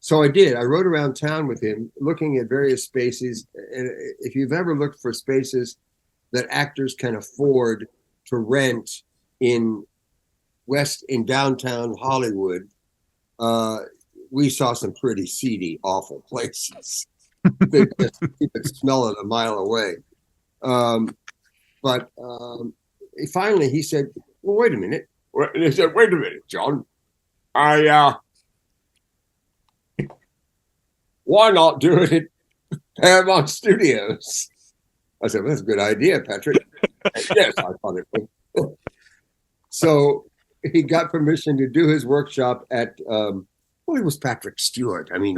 So I did. I rode around town with him, looking at various spaces. And if you've ever looked for spaces that actors can afford to rent in downtown Hollywood, we saw some pretty seedy, awful places. You could smell it a mile away. But finally, he said, "Well, wait a minute." And he said, "Wait a minute, John. Why not do it at Paramount Studios?" I said, "Well, that's a good idea, Patrick." Yes, I thought it would. So he got permission to do his workshop at, well, it was Patrick Stewart. I mean,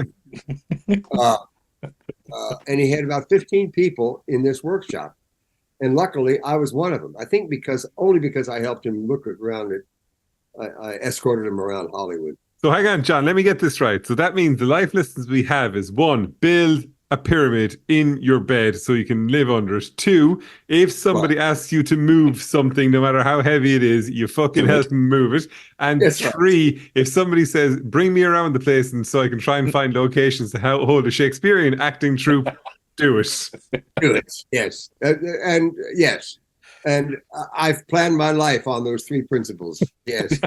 and he had about 15 people in this workshop. And luckily, I was one of them. I think only because I helped him look around it, I escorted him around Hollywood. So hang on, John, let me get this right. So that means the life lessons we have is 1, build a pyramid in your bed so you can live under it. 2, if somebody asks you to move something, no matter how heavy it is, you fucking help them move it. And 3, if somebody says, bring me around the place and so I can try and find locations to hold a Shakespearean acting troupe, do it. Do it, yes. And yes. And I've planned my life on those 3 principles, yes.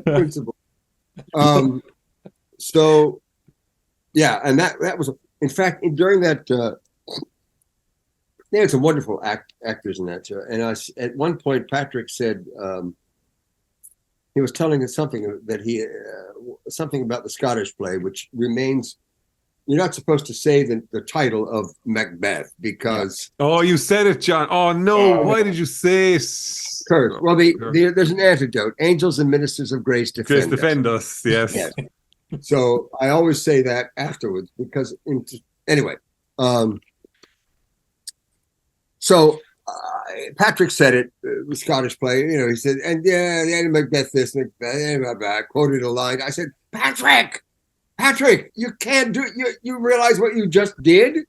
Principle. So Yeah, and that was, in fact, during that, they had some wonderful actors in that show. And at one point, Patrick said, he was telling us something that something about the Scottish play, which remains. You're not supposed to say the title of Macbeth because. Yeah. Oh, you said it, John. Oh no! Why did you say it? Curse. Well, there's an antidote. Angels and ministers of grace defend us. Yes. Yes. So I always say that afterwards because anyway. So Patrick said it, the Scottish play. He said, and Macbeth this, Macbeth, I quoted a line. I said, Patrick, you can't do it. You realize what you just did?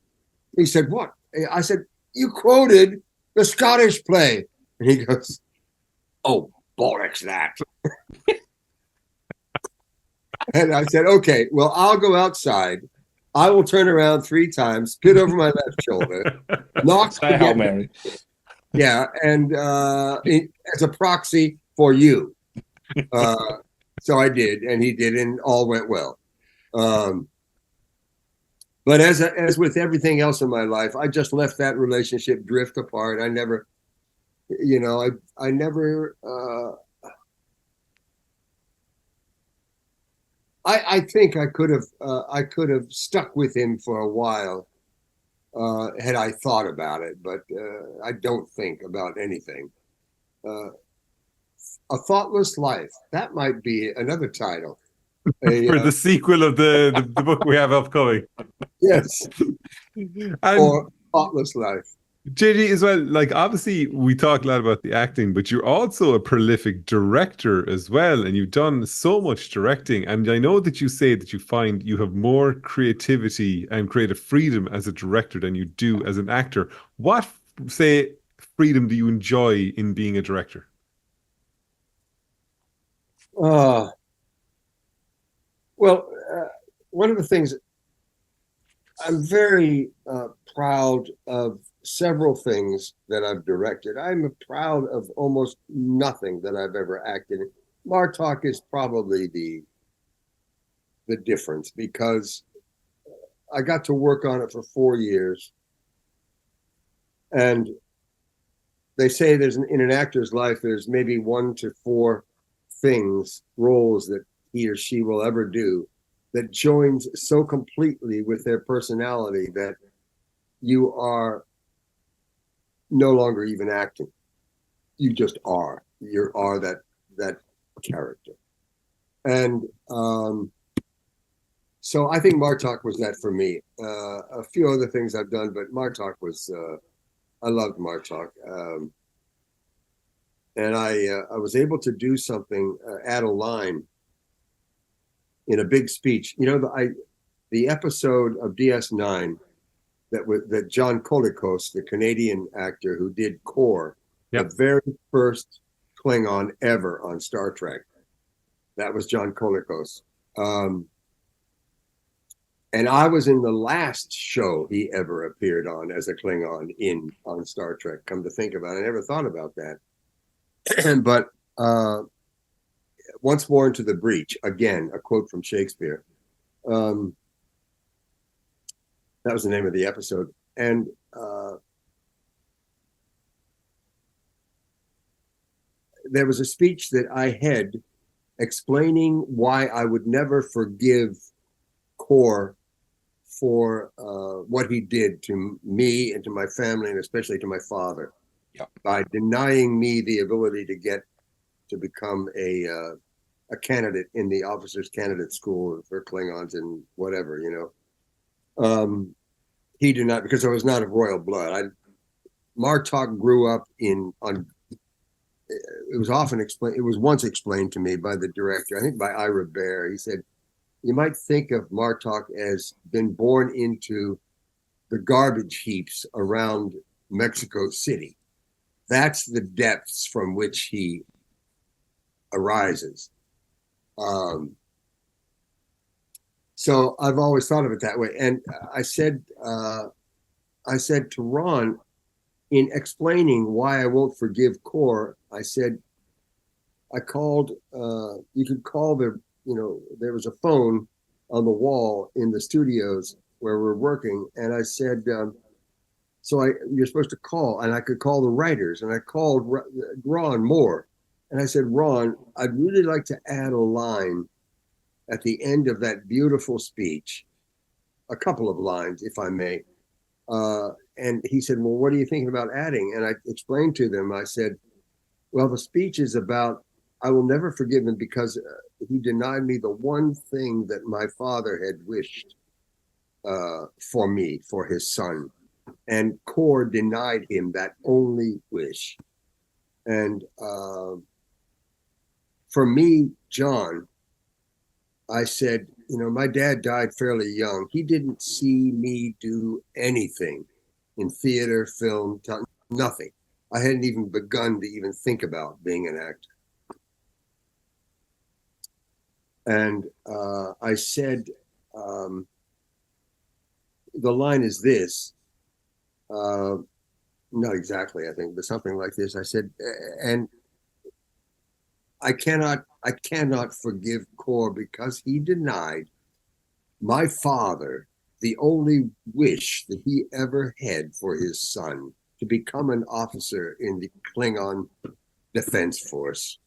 He said, what? I said, you quoted the Scottish play. And he goes, oh, bollocks that. And I said, okay, well, I'll go outside. I will turn around 3 times, spit over my left shoulder, knock Hail Mary. Yeah, and as a proxy for you. So I did, and he did, and all went well. But as with everything else in my life, I just let that relationship drift apart. I never, I never. I think I could have stuck with him for a while had I thought about it, but I don't think about anything. A Thoughtless Life. That might be another title. For the sequel of the book we have upcoming. Yes. Or Thoughtless Life. JG, as well, like obviously we talk a lot about the acting, but you're also a prolific director as well, and you've done so much directing. And I know that you say that you find you have more creativity and creative freedom as a director than you do as an actor. What, say, freedom do you enjoy in being a director? Well, one of the things I'm very proud of several things that I've directed. I'm proud of almost nothing that I've ever acted in. Martok is probably the difference because I got to work on it for 4 years. And they say in an actor's life, there's maybe 1 to 4 roles that he or she will ever do that joins so completely with their personality that you are no longer even acting. You just are. You are that character. And so I think Martok was that for me. A few other things I've done, but Martok was, I loved Martok. And I was able to do something, add a line in a big speech. The episode of DS9 that John Colicos, the Canadian actor who did Core, the very first Klingon ever on Star Trek. That was John Colicos. And I was in the last show he ever appeared on as a Klingon on Star Trek. Come to think about it, I never thought about that. But Once More Into the Breach, again, a quote from Shakespeare. That was the name of the episode. And there was a speech that I had explaining why I would never forgive Core for what he did to me and to my family, and especially to my father, by denying me the ability to become a candidate in the officers' candidate school for Klingons and whatever, he did not, because I was not of royal blood. Martok grew up it was often explained, it was once explained to me by the director, I think by Ira Bear. He said, you might think of Martok as been born into the garbage heaps around Mexico City. That's the depths from which he arises. So I've always thought of it that way. And I said to Ron, in explaining why I won't forgive Core, I said, I called, you could call there was a phone on the wall in the studios where we're working. And I said, you're supposed to call, and I could call the writers, and I called Ron Moore, and I said, Ron, I'd really like to add a line at the end of that beautiful speech, a couple of lines, if I may. And he said, well, what are you thinking about adding? And I explained to them, I said, well, the speech is about, I will never forgive him because he denied me the one thing that my father had wished for me, for his son. And Core denied him that only wish. And for me, John, I said, my dad died fairly young. He didn't see me do anything in theater, film, nothing. I hadn't even begun to even think about being an actor. And I said, the line is this, not exactly, I think, but something like this. I said, and I cannot forgive Core because he denied my father the only wish that he ever had for his son, to become an officer in the Klingon Defense Force.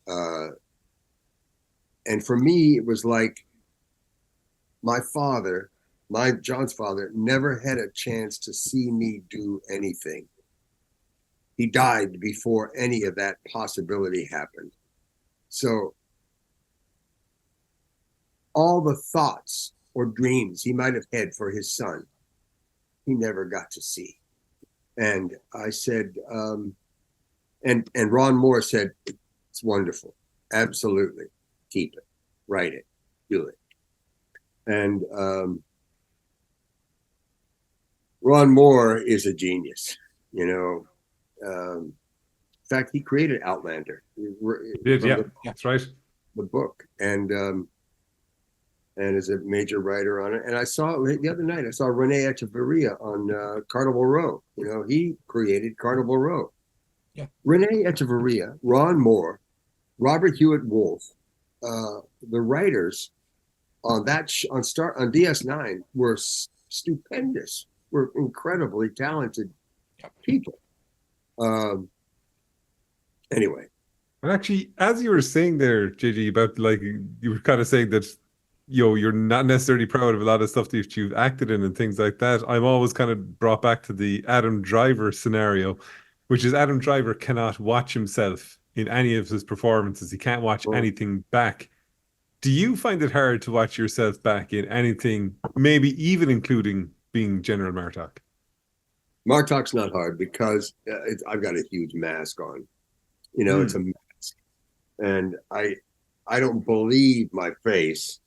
And for me, it was like John's father, never had a chance to see me do anything. He died before any of that possibility happened. So all the thoughts or dreams he might have had for his son, he never got to see. And I said, and Ron Moore said, it's wonderful. Absolutely. Keep it, write it, do it. And Ron Moore is a genius, in fact, he created Outlander. That's right. The book, and is a major writer on it. And I saw the other night, I saw Rene Echeverria on Carnival Row. He created Carnival Row. Yeah. Rene Echeverria, Ron Moore, Robert Hewitt Wolf, the writers on that on DS9 were stupendous. Were incredibly talented people. Anyway. And actually, as you were saying there, JG, about like you were kind of saying that you're not necessarily proud of a lot of stuff that you've acted in and things like that. I'm always kind of brought back to the Adam Driver scenario, which is Adam Driver cannot watch himself in any of his performances. He can't watch anything back. Do you find it hard to watch yourself back in anything, maybe even including being General Martok? Martok's not hard because I've got a huge mask on. It's a mask. And I don't believe my face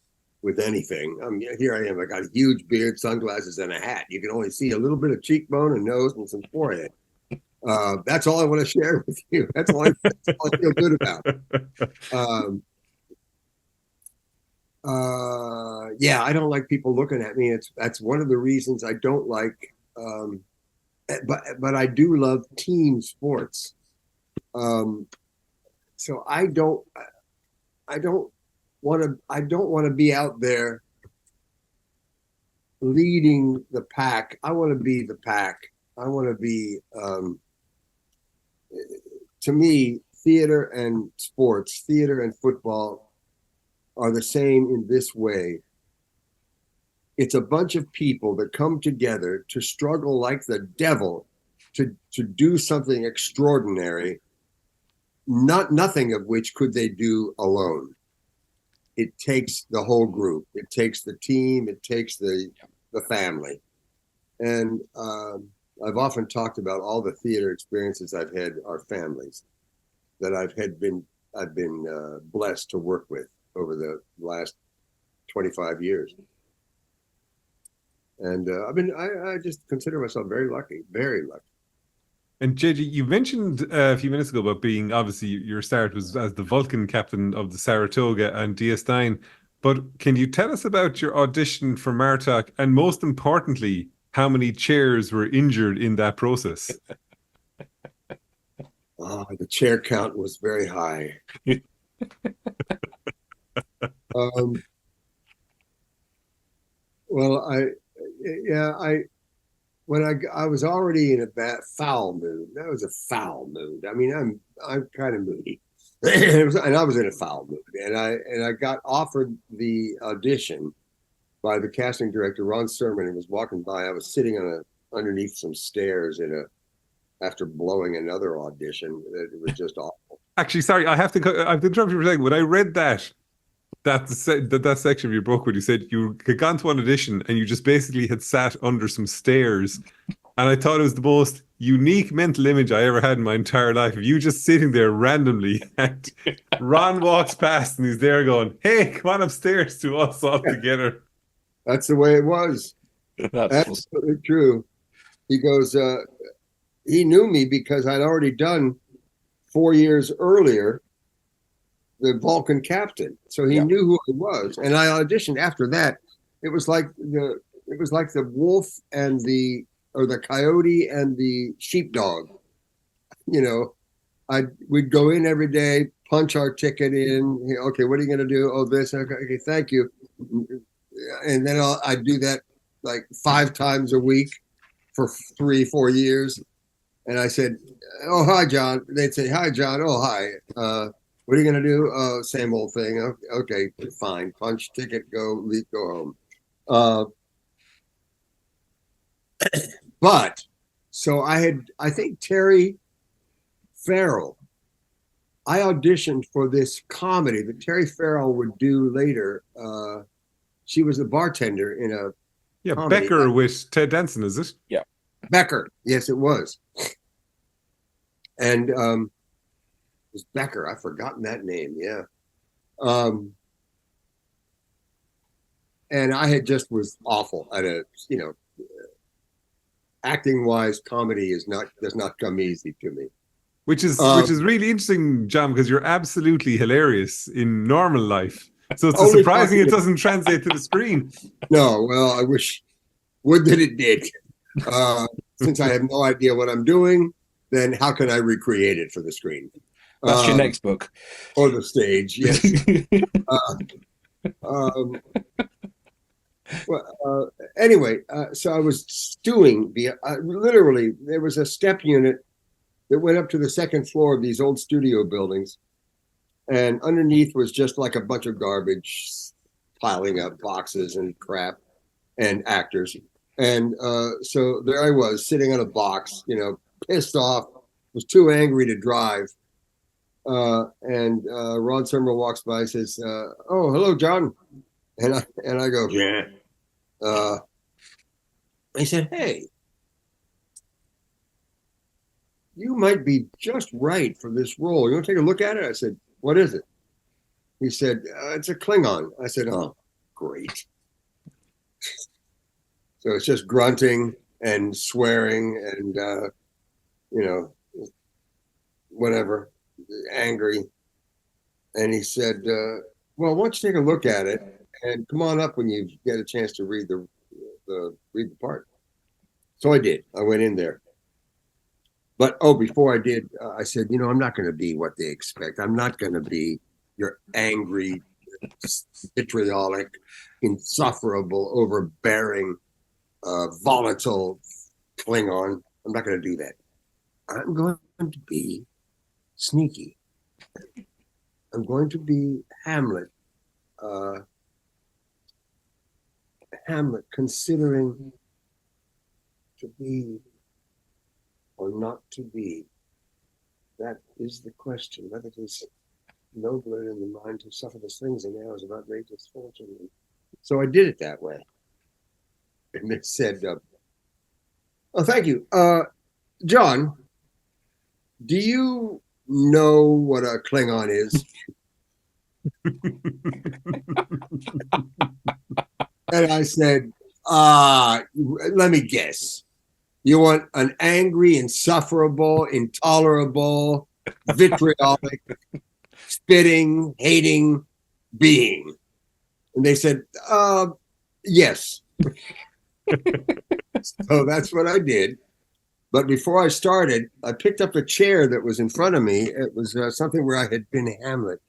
with anything. Here I am. I got a huge beard, sunglasses, and a hat. You can only see a little bit of cheekbone and nose and some forehead. That's all I want to share with you. That's all I feel good about. Yeah, I don't like people looking at me. That's one of the reasons I don't like. But I do love team sports. So I don't want to be out there leading the pack. I want to be the pack. I want to be, to me, theater and sports, theater and football are the same in this way. It's a bunch of people that come together to struggle like the devil to do something extraordinary, nothing of which could they do alone. It takes the whole group. It takes the team. It takes the family. And I've often talked about all the theater experiences I've had are families that I've been blessed to work with over the last 25 years. And I just consider myself very lucky, very lucky. And JG, you mentioned a few minutes ago about being, obviously, your start was as the Vulcan captain of the Saratoga and DS9. But can you tell us about your audition for Martok, and most importantly, how many chairs were injured in that process? The chair count was very high. Well, when I was already in a foul mood. That was a foul mood. I mean, I'm kind of moody, and I was in a foul mood, and I got offered the audition by the casting director, Ron Sermon, and was walking by. I was sitting underneath some stairs after blowing another audition. It was just awful. Actually, sorry, I've interrupted you for a second. When I read that section of your book where you said you had gone to an audition and you just basically had sat under some stairs, and I thought it was the most unique mental image I ever had in my entire life of you just sitting there randomly, and Ron walks past and he's there going, "Hey, come on upstairs to us all together." That's the way it was. That's absolutely true. He goes, he knew me because I'd already done 4 years earlier the Vulcan captain, so he knew who I was, and I auditioned after that. It was like the wolf and the coyote and the sheepdog. You know, we'd go in every day, punch our ticket in. Okay, what are you going to do? Oh, this. Okay, thank you. And then I'd do that like 5 times a week for 3-4 years. And I said, "Oh, hi, John." They'd say, "Hi, John." "Oh, hi. What are you going to do?" Same old thing. Okay, fine. Punch, ticket, go home. But so I think Terry Farrell, I auditioned for this comedy that Terry Farrell would do later. She was a bartender in a comedy. Becker with Ted Danson, is it? Yeah. Becker. Yes, it was. And it was Becker. I've forgotten that name. Yeah. And I was awful at acting wise, comedy does not come easy to me. Which is really interesting, John, because you're absolutely hilarious in normal life. So it's surprising it doesn't translate to the screen. No, well, I would that it did. Since I have no idea what I'm doing, then how can I recreate it for the screen? That's your next book. Or the stage, yes. Anyway, so I was stewing. Literally, there was a step unit that went up to the second floor of these old studio buildings, and underneath was just like a bunch of garbage piling up, boxes and crap and actors. And so there I was sitting on a box, pissed off, was too angry to drive. And Ron Sermon walks by and says, "Oh, hello, John." And I go, "Yeah." He said, "Hey, you might be just right for this role. You want to take a look at it?" I said, "What is it?" He said, "It's a Klingon." I said, "Oh, great." So it's just grunting and swearing and, whatever, angry. And he said, "Well, why don't you take a look at it and come on up when you get a chance to read the part." So I did. I went in there. But, before I did, I said, I'm not going to be what they expect. I'm not going to be your angry, vitriolic, insufferable, overbearing, volatile Klingon. I'm not going to do that. I'm going to be sneaky. I'm going to be Hamlet. Hamlet considering to be or not to be. That is the question. Whether it is nobler in the mind to suffer the slings and arrows of outrageous fortune. So I did it that way. And it said, "Oh, thank you. John, do you know what a Klingon is?" And I said, "Let me guess. You want an angry, insufferable, intolerable, vitriolic, spitting, hating being." And they said, "Yes." So that's what I did. But before I started, I picked up a chair that was in front of me. It was something where I had been Hamlet,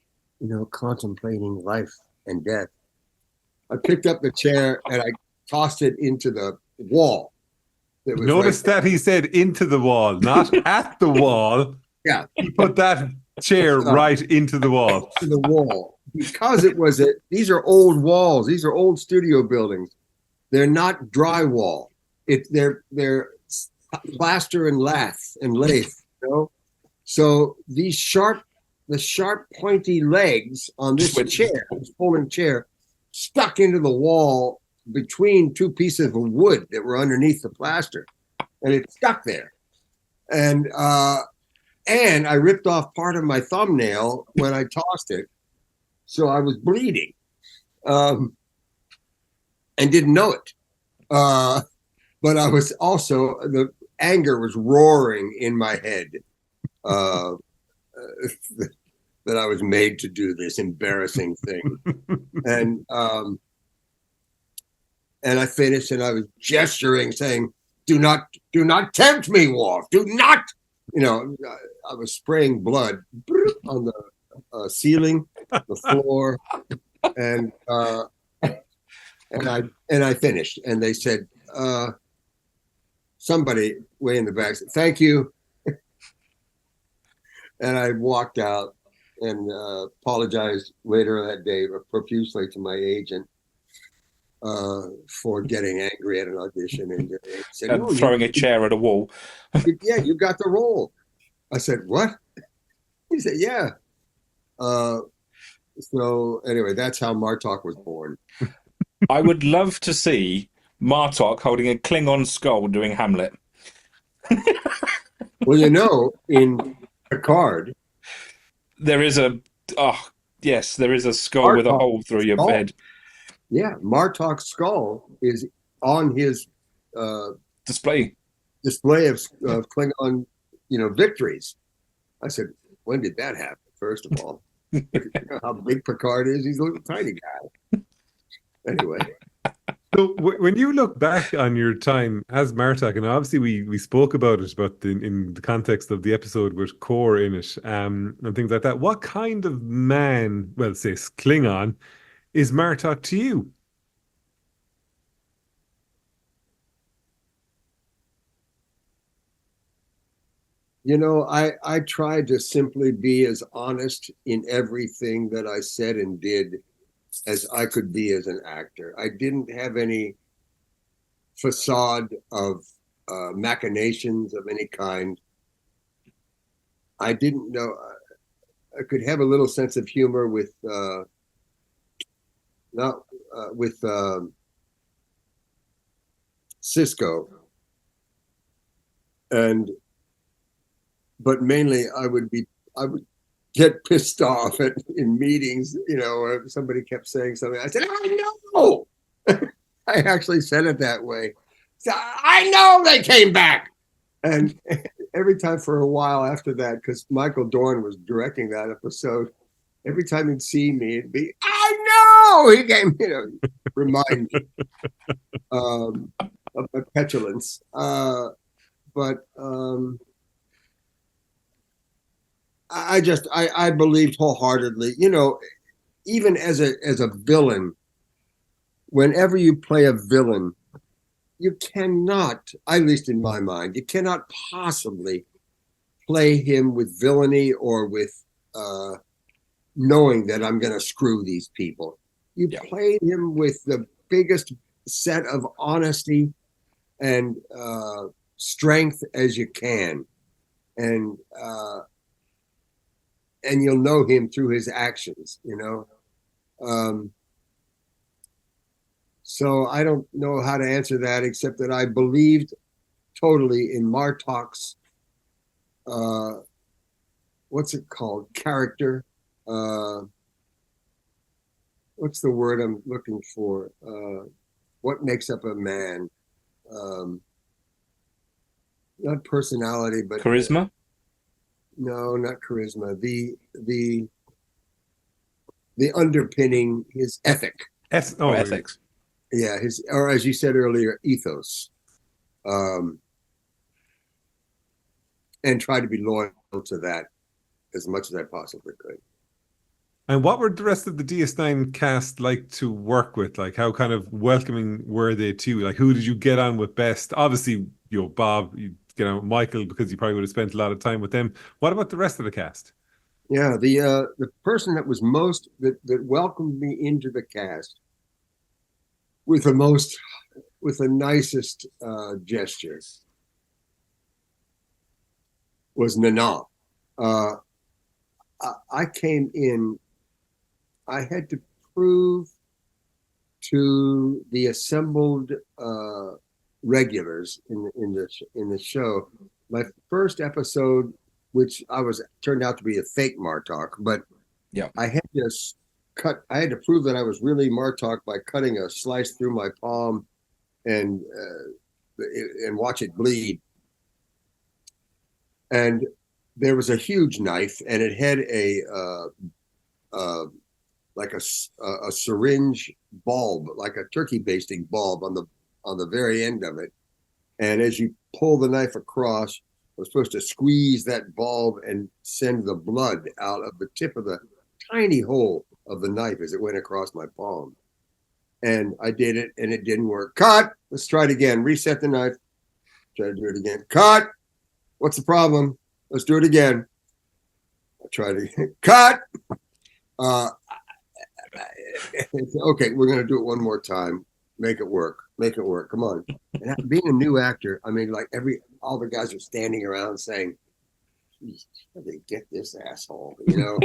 contemplating life and death. I picked up the chair and I tossed it into the wall. Notice that he said into the wall, not at the wall. Yeah. He put that chair right into the wall. To the wall. Because these are old walls. These are old studio buildings. They're not drywall. They're plaster and lathe, you know? So the sharp pointy legs on this chair, this folding chair, stuck into the wall between two pieces of wood that were underneath the plaster, and it stuck there. And I ripped off part of my thumbnail when I tossed it, so I was bleeding, and didn't know it. But I was also, the anger was roaring in my head that I was made to do this embarrassing thing. And I finished, and I was gesturing, saying, do not tempt me, Worf. Do not, I was spraying blood on the ceiling, the floor, and I finished. And they said, somebody way in the back said, thank you. And I walked out and apologized later that day profusely to my agent for getting angry at an audition and said, throwing a chair at a wall. Yeah, you got the role. I said, what? He said, yeah. So anyway, that's how Martok was born. I would love to see Martok holding a Klingon skull doing Hamlet. Well, in Picard, there is a skull Martok with a hole through your head. Yeah, Martok's skull is on his display of Klingon, victories. I said, when did that happen? First of all, you know how big Picard is. He's a little tiny guy. Anyway. So when you look back on your time as Martok, and obviously we spoke about it, but in the context of the episode with Core in it, and things like that, what kind of man, well, say Klingon, is Martok to you? I tried to simply be as honest in everything that I said and did as I could be as an actor. I didn't have any facade of machinations of any kind. I didn't know. I could have a little sense of humor with Cisco, but mainly I would get pissed off in meetings, where somebody kept saying something. I said, I know. I actually said it that way. So, I know they came back. And every time for a while after that, because Michael Dorn was directing that episode, every time he'd see me, it'd be, I know. He came, remind me of my petulance. I believed wholeheartedly, even as a villain, whenever you play a villain, you cannot, at least in my mind, you cannot possibly play him with villainy or with knowing that I'm going to screw these people. You play him with the biggest set of honesty and strength as you can. And you'll know him through his actions, So I don't know how to answer that, except that I believed totally in Martok's, what's it called? Character. What's the word I'm looking for? What makes up a man? Not personality, but charisma. No, not charisma. The underpinning, his ethic. Ethics. Yeah, or as you said earlier, ethos. And try to be loyal to that as much as I possibly could. And what were the rest of the DS9 cast like to work with? Like, how kind of welcoming were they to? Like, who did you get on with best? Obviously, Bob, you get on with Michael because you probably would have spent a lot of time with them. What about the rest of the cast? Yeah, the person that was most that welcomed me into the cast with the nicest gesture was Nana. I came in. I had to prove to the assembled regulars in the show. My first episode, which turned out to be a fake Martok, but yeah, I had to prove that I was really Martok by cutting a slice through my palm and watch it bleed. And there was a huge knife, and it had like a syringe bulb, like a turkey basting bulb on the very end of it. And as you pull the knife across, we're supposed to squeeze that bulb and send the blood out of the tip of the tiny hole of the knife as it went across my palm. And I did it, and it didn't work. Cut. Let's try it again. Reset the knife. Try to do it again. Cut. What's the problem? Let's do it again. I tried it again. Cut. Okay, we're gonna do it one more time. Make it work. Make it work. Come on. And being a new actor, I mean, like all the guys are standing around saying, "Geez, how did they get this asshole?" You know,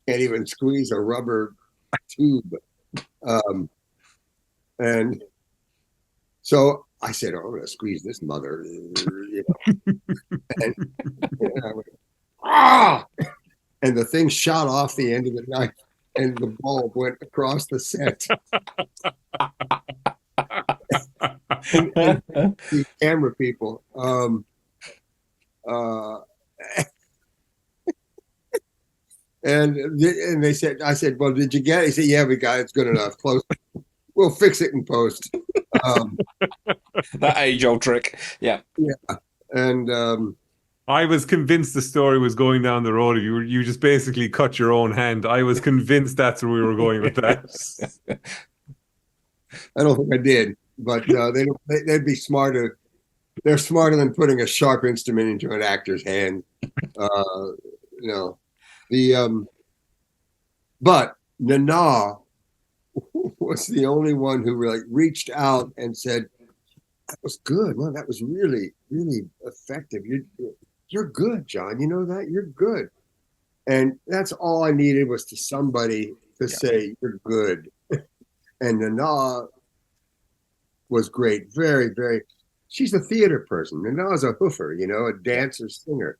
can't even squeeze a rubber tube. And so I said, "Oh, I'm gonna squeeze this mother," you know. And I went, ah! And the thing shot off the end of the knife, and the bulb went across the set. and the camera people, and they said, I said, "Well, did you get it?" He said, "Yeah, we got it. It's good enough. Close. We'll fix it in post." That age-old trick. Yeah. Yeah. And I was convinced the story was going down the road. You just basically cut your own hand. I was convinced that's where we were going with that. I don't think I did, but they'd be smarter. They're smarter than putting a sharp instrument into an actor's hand. But Nana was the only one who really reached out and said, "That was good. Well, that was really, really effective. You're good, John. You know that? You're good." And that's all I needed was somebody to say, "You're good." And Nana was great. Very, very. She's a theater person. Nana's a hoofer, you know, a dancer, singer.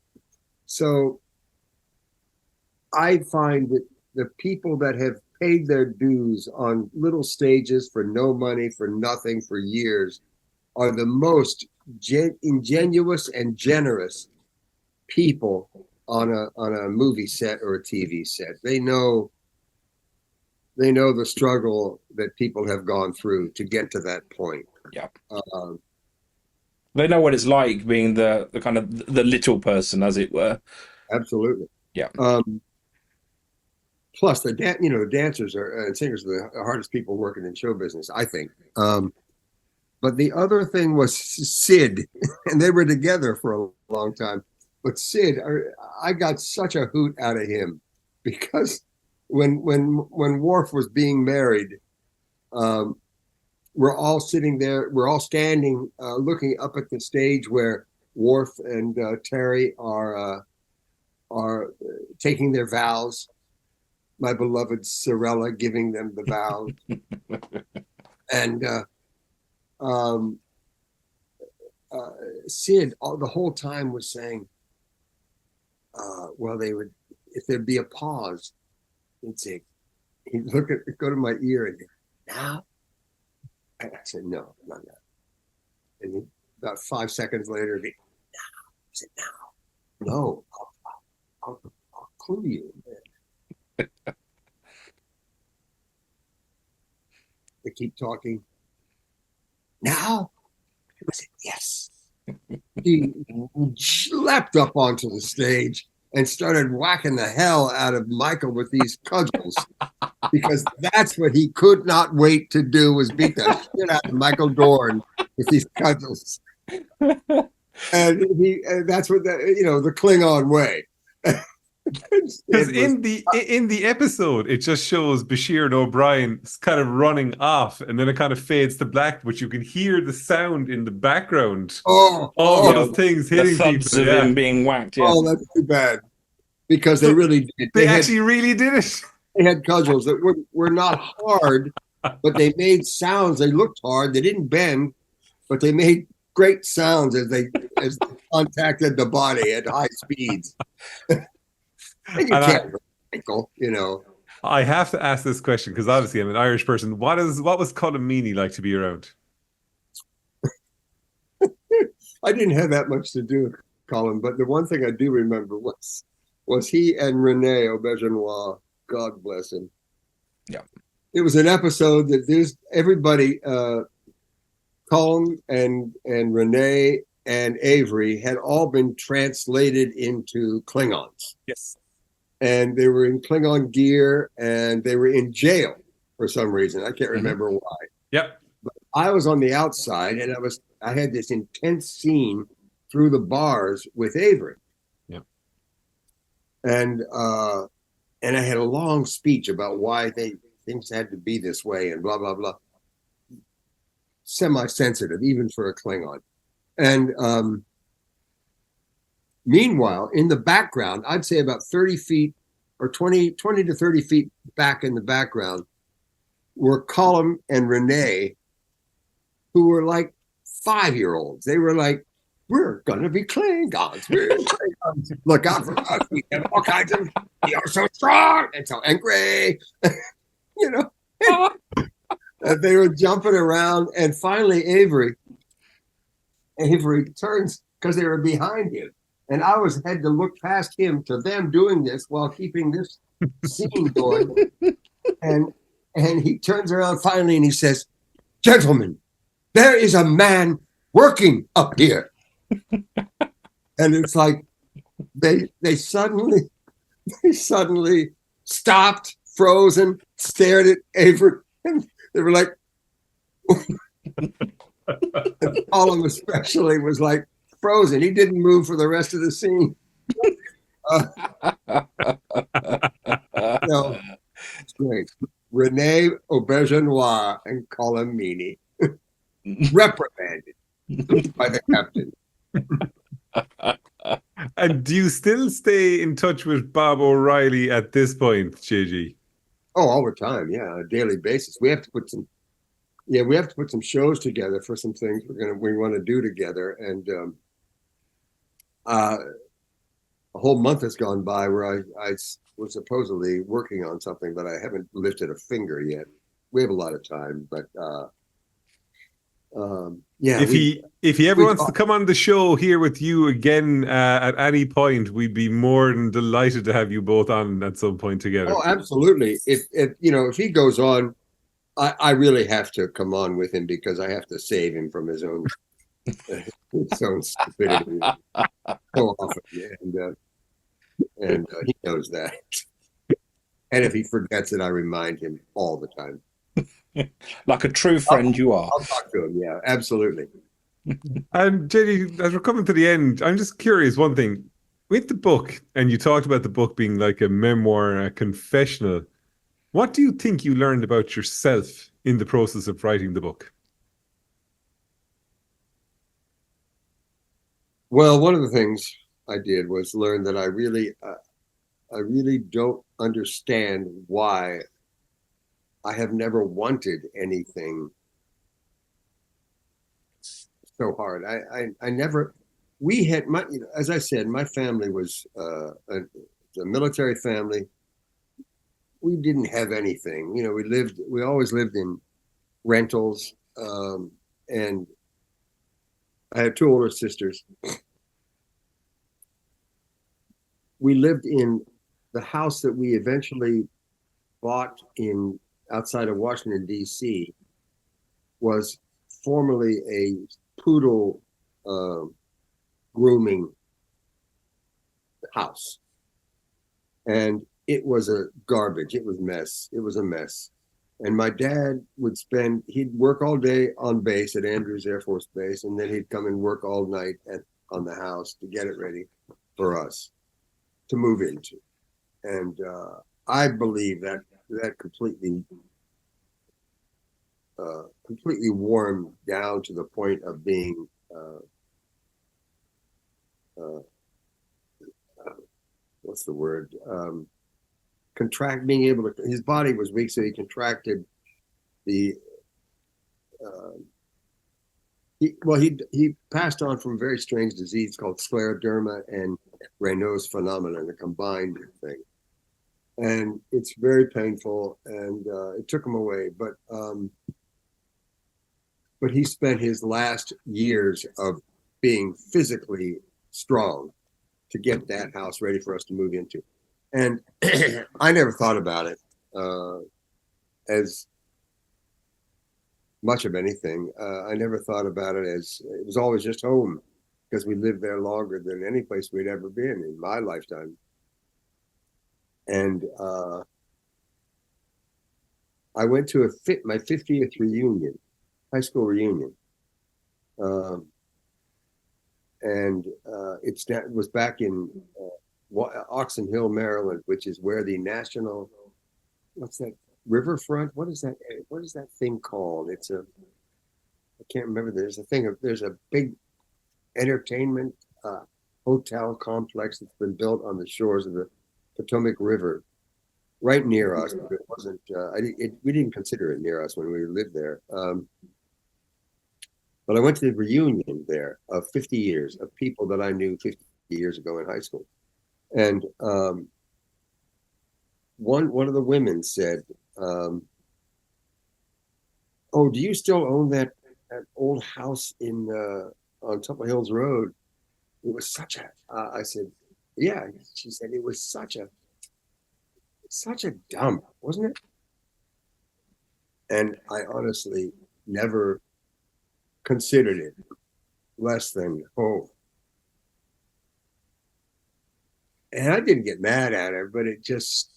So I find that the people that have paid their dues on little stages for no money, for nothing, for years, are the most ingenuous and generous people on a movie set or a TV set. They know the struggle that people have gone through to get to that point. Yeah. They know what it's like being the kind of the little person, as it were. Absolutely. Yeah. Plus, the dancers and singers are the hardest people working in show business, I think. But the other thing was Sid, and they were together for a long time. But Sid, I got such a hoot out of him because when Worf was being married, we're all sitting there, we're all standing, looking up at the stage where Worf and Terry are taking their vows. My beloved Sorella giving them the vows, and Sid the whole time was saying, well, they would, if there'd be a pause, he'd say, he'd go to my ear and now. I said, "No, not now." And about 5 seconds later, he'd be, "Now." I said, "Now, no, I'll clue you." They keep talking. "Now?" I said, "Yes." He leapt up onto the stage and started whacking the hell out of Michael with these cudgels, because that's what he could not wait to do, was beat the shit out of Michael Dorn with these cudgels. And that's what the Klingon way. Because in the episode, it just shows Bashir and O'Brien kind of running off, and then it kind of fades to black, but you can hear the sound in the background. All those things hitting the thuds people. Of him being whacked. Yeah. Oh, that's too bad, because they really did. They actually really did it. They had cudgels that were not hard, but they made sounds. They looked hard. They didn't bend, but they made great sounds as they contacted the body at high speeds. You can't, Michael, I have to ask this question because obviously I'm an Irish person. What was Colin Meaney like to be around? I didn't have that much to do with Colin, but the one thing I do remember was he and Rene Aubergenois, God bless him. Yeah. It was an episode that there's everybody, Colin and Rene and Avery had all been translated into Klingons. Yes. And they were in Klingon gear, and they were in jail for some reason. I can't remember why. Yep. But I was on the outside, and I had this intense scene through the bars with Avery. Yep. And I had a long speech about why things had to be this way and blah, blah, blah. Semi-sensitive, even for a Klingon. And meanwhile, in the background, I'd say about 30 feet or 20 to 30 feet back in the background were Colin and Rene, who were like 5-year-olds. They were like, we're going to be Klingons. We're Klingons. Look out for us. We have all kinds of, we are so strong and so angry. They were jumping around. And finally, Avery turns, because they were behind him. And I had to look past him to them doing this while keeping this scene going. And he turns around finally and he says, gentlemen, there is a man working up here. And it's like they suddenly stopped, frozen, stared at Avery, and they were like, and Colin especially was like frozen. He didn't move for the rest of the scene. It's great. Rene Aubergenois and Colin Meaney reprimanded by the captain. And do you still stay in touch with Bob O'Reilly at this point, JG? Oh, all the time, yeah, on a daily basis. We have to put some shows together for some things we want to do together. And a whole month has gone by where I was supposedly working on something, but I haven't lifted a finger yet. We have a lot of time, but yeah. If he ever wants to come on the show here with you again at any point, we'd be more than delighted to have you both on at some point together. Oh, absolutely. If he goes on, I really have to come on with him, because I have to save him from his own stupidity so often, and he knows that. And if he forgets it, I remind him all the time. Like a true friend you are. I'll talk to him. Yeah, absolutely. And JD, as we're coming to the end, I'm just curious. One thing with the book, and you talked about the book being like a memoir, a confessional. What do you think you learned about yourself in the process of writing the book? Well, one of the things I did was learn that I really don't understand why I have never wanted anything so hard. I never. We had as I said, my family was a military family. We didn't have anything. We always lived in rentals, and I had 2 older sisters. We lived in the house that we eventually bought outside of Washington, D.C. was formerly a poodle grooming house. And it was a garbage. It was mess. It was a mess. And my dad he'd work all day on base at Andrews Air Force Base, and then he'd come and work all night on the house to get it ready for us to move into. And I believe that completely wore him down to the point of being what's the word? Being able to, his body was weak, so he contracted the, he passed on from a very strange disease called scleroderma and Raynaud's phenomenon, a combined thing. And it's very painful, and it took him away. But he spent his last years of being physically strong to get that house ready for us to move into. And I never thought about it as much of anything. I never thought about it as, it was always just home, because we lived there longer than any place we'd ever been in my lifetime. And I went to my 50th reunion, high school reunion. And it was back in Oxon Hill, Maryland, which is where the national, what's that, riverfront? What is that thing called? I can't remember. There's a big entertainment hotel complex that's been built on the shores of the Potomac River, right near us. But it wasn't. We didn't consider it near us when we lived there. But I went to the reunion there of 50 years of people that I knew 50 years ago in high school. And one of the women said, "Oh, do you still own that old house on Temple Hills Road?" It was such a. I said, "Yeah." She said, "It was such a dump, wasn't it?" And I honestly never considered it less than home. And I didn't get mad at her, but it just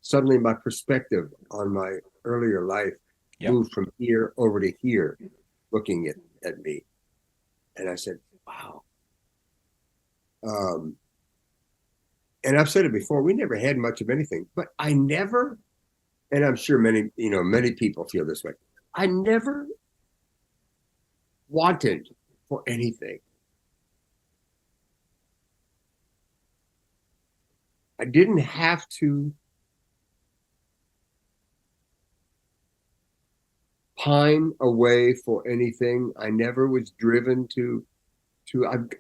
suddenly my perspective on my earlier life moved from here over to here, looking at me. And I said, wow. And I've said it before, we never had much of anything, but I never, and I'm sure many people feel this way, I never wanted for anything. I didn't have to pine away for anything. I never was driven to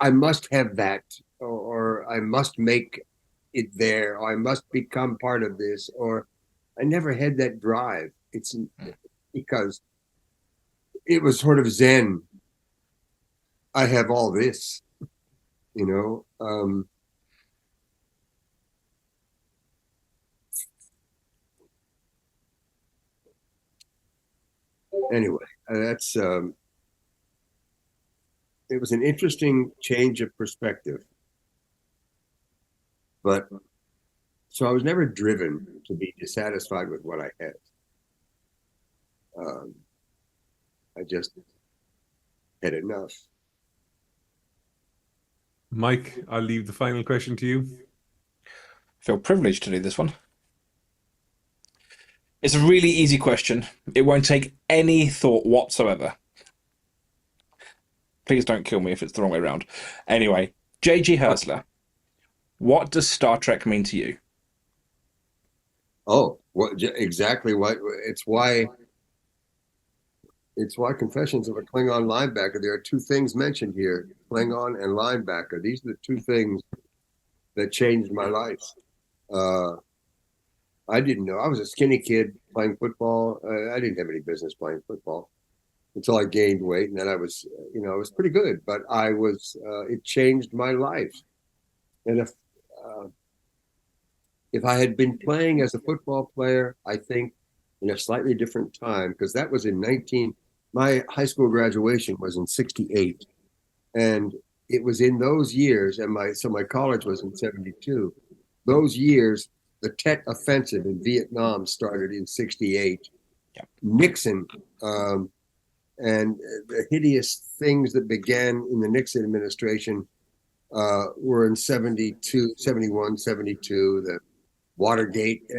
I must have that, or I must make it there, or I must become part of this, or I never had that drive. It's because it was sort of Zen. I have all this, anyway, that's it was an interesting change of perspective. But so I was never driven to be dissatisfied with what I had. I just had enough. Mike, I'll leave the final question to you. I feel privileged to do this one. It's a really easy question. It won't take any thought whatsoever. Please don't kill me if it's the wrong way around. Anyway, J.G Hertzler, what does Star Trek mean to you? Oh, exactly what it's why Confessions of a Klingon Linebacker. There are two things mentioned here, Klingon and linebacker. These are the two things that changed my life. I didn't know. I was a skinny kid playing football. I didn't have any business playing football until I gained weight, and then I was pretty good. But it changed my life. And if I had been playing as a football player, I think in a slightly different time, because that was my high school graduation was in '68, and it was in those years, and my college was in 72. Those years, the Tet Offensive in Vietnam started in 68. Yep. Nixon, and the hideous things that began in the Nixon administration were in 72, 71, 72. The Watergate,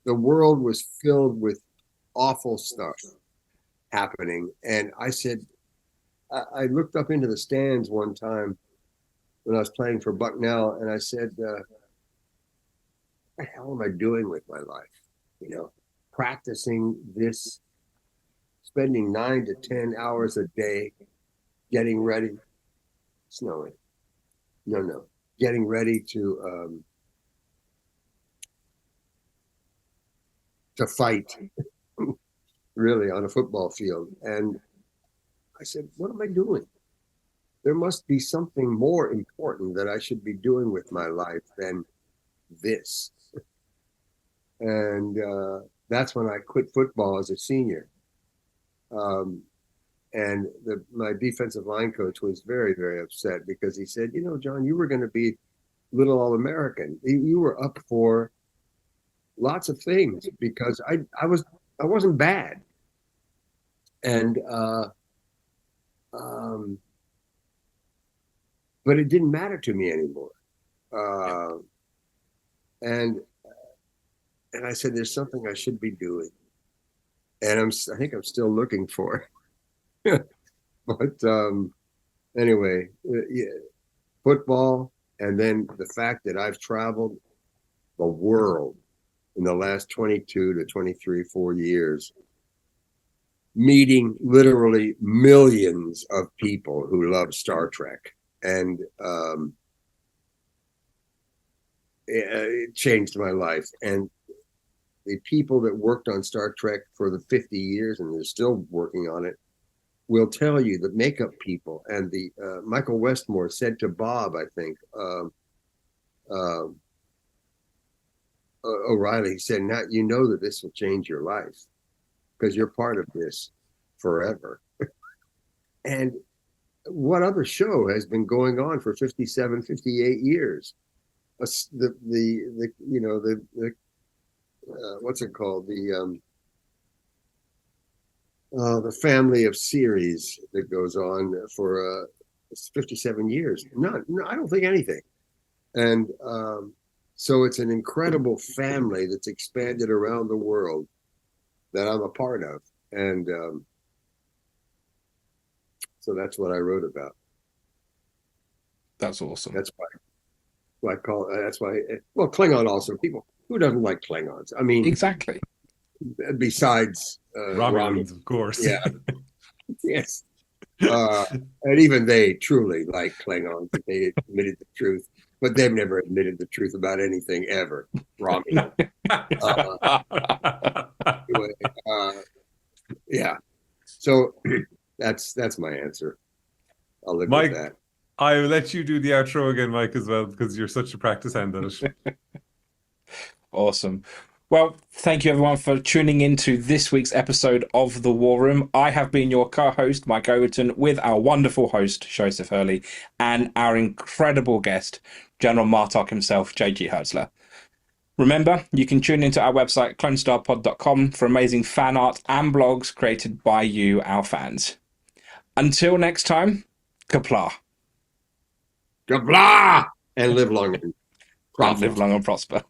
the world was filled with awful stuff happening. And I said, I looked up into the stands one time when I was playing for Bucknell, and I said, what the hell am I doing with my life? You know, practicing this, spending 9 to 10 hours a day, getting ready, snowing. No, getting ready to fight, really, on a football field. And I said, what am I doing? There must be something more important that I should be doing with my life than this. And that's when I quit football as a senior. And my defensive line coach was very, very upset because he said, you know, John, you were going to be little All-American. You were up for lots of things because I wasn't bad. And but it didn't matter to me anymore. And I said, there's something I should be doing. And I think I'm still looking for it. But anyway, yeah, football, and then the fact that I've traveled the world in the last 22 to 23, 4 years, meeting literally millions of people who love Star Trek. And it changed my life. And the people that worked on Star Trek for the 50 years, and they're still working on it, will tell you the makeup people. And the Michael Westmore said to Bob, I think, O'Reilly, he said, now you know that this will change your life because you're part of this forever. And what other show has been going on for 57, 58 years? The you know, the what's it called? The family of series that goes on for 57 years. No, I don't think anything. And so it's an incredible family that's expanded around the world that I'm a part of. And so that's what I wrote about. That's awesome. That's why I call it, that's why, well, Klingon also, people, who doesn't like Klingons? I mean, exactly. Besides Romulans, of course. Yeah. Yes. And even they truly like Klingons. They admitted the truth, but they've never admitted the truth about anything ever. Romulan. Anyway, yeah. So that's my answer. I'll live Mike, with that. I will let you do the outro again, Mike, as well, because you're such a practice hand at it. Awesome. Well, thank you everyone for tuning in to this week's episode of The War Room. I have been your co-host, Mike Overton, with our wonderful host, Joseph Hurley, and our incredible guest, General Martok himself, J.G Hertzler. Remember, you can tune into our website, clonestarpod.com, for amazing fan art and blogs created by you, our fans. Until next time, Qapla'. Qapla'! And live long and prosper. And live long and prosper.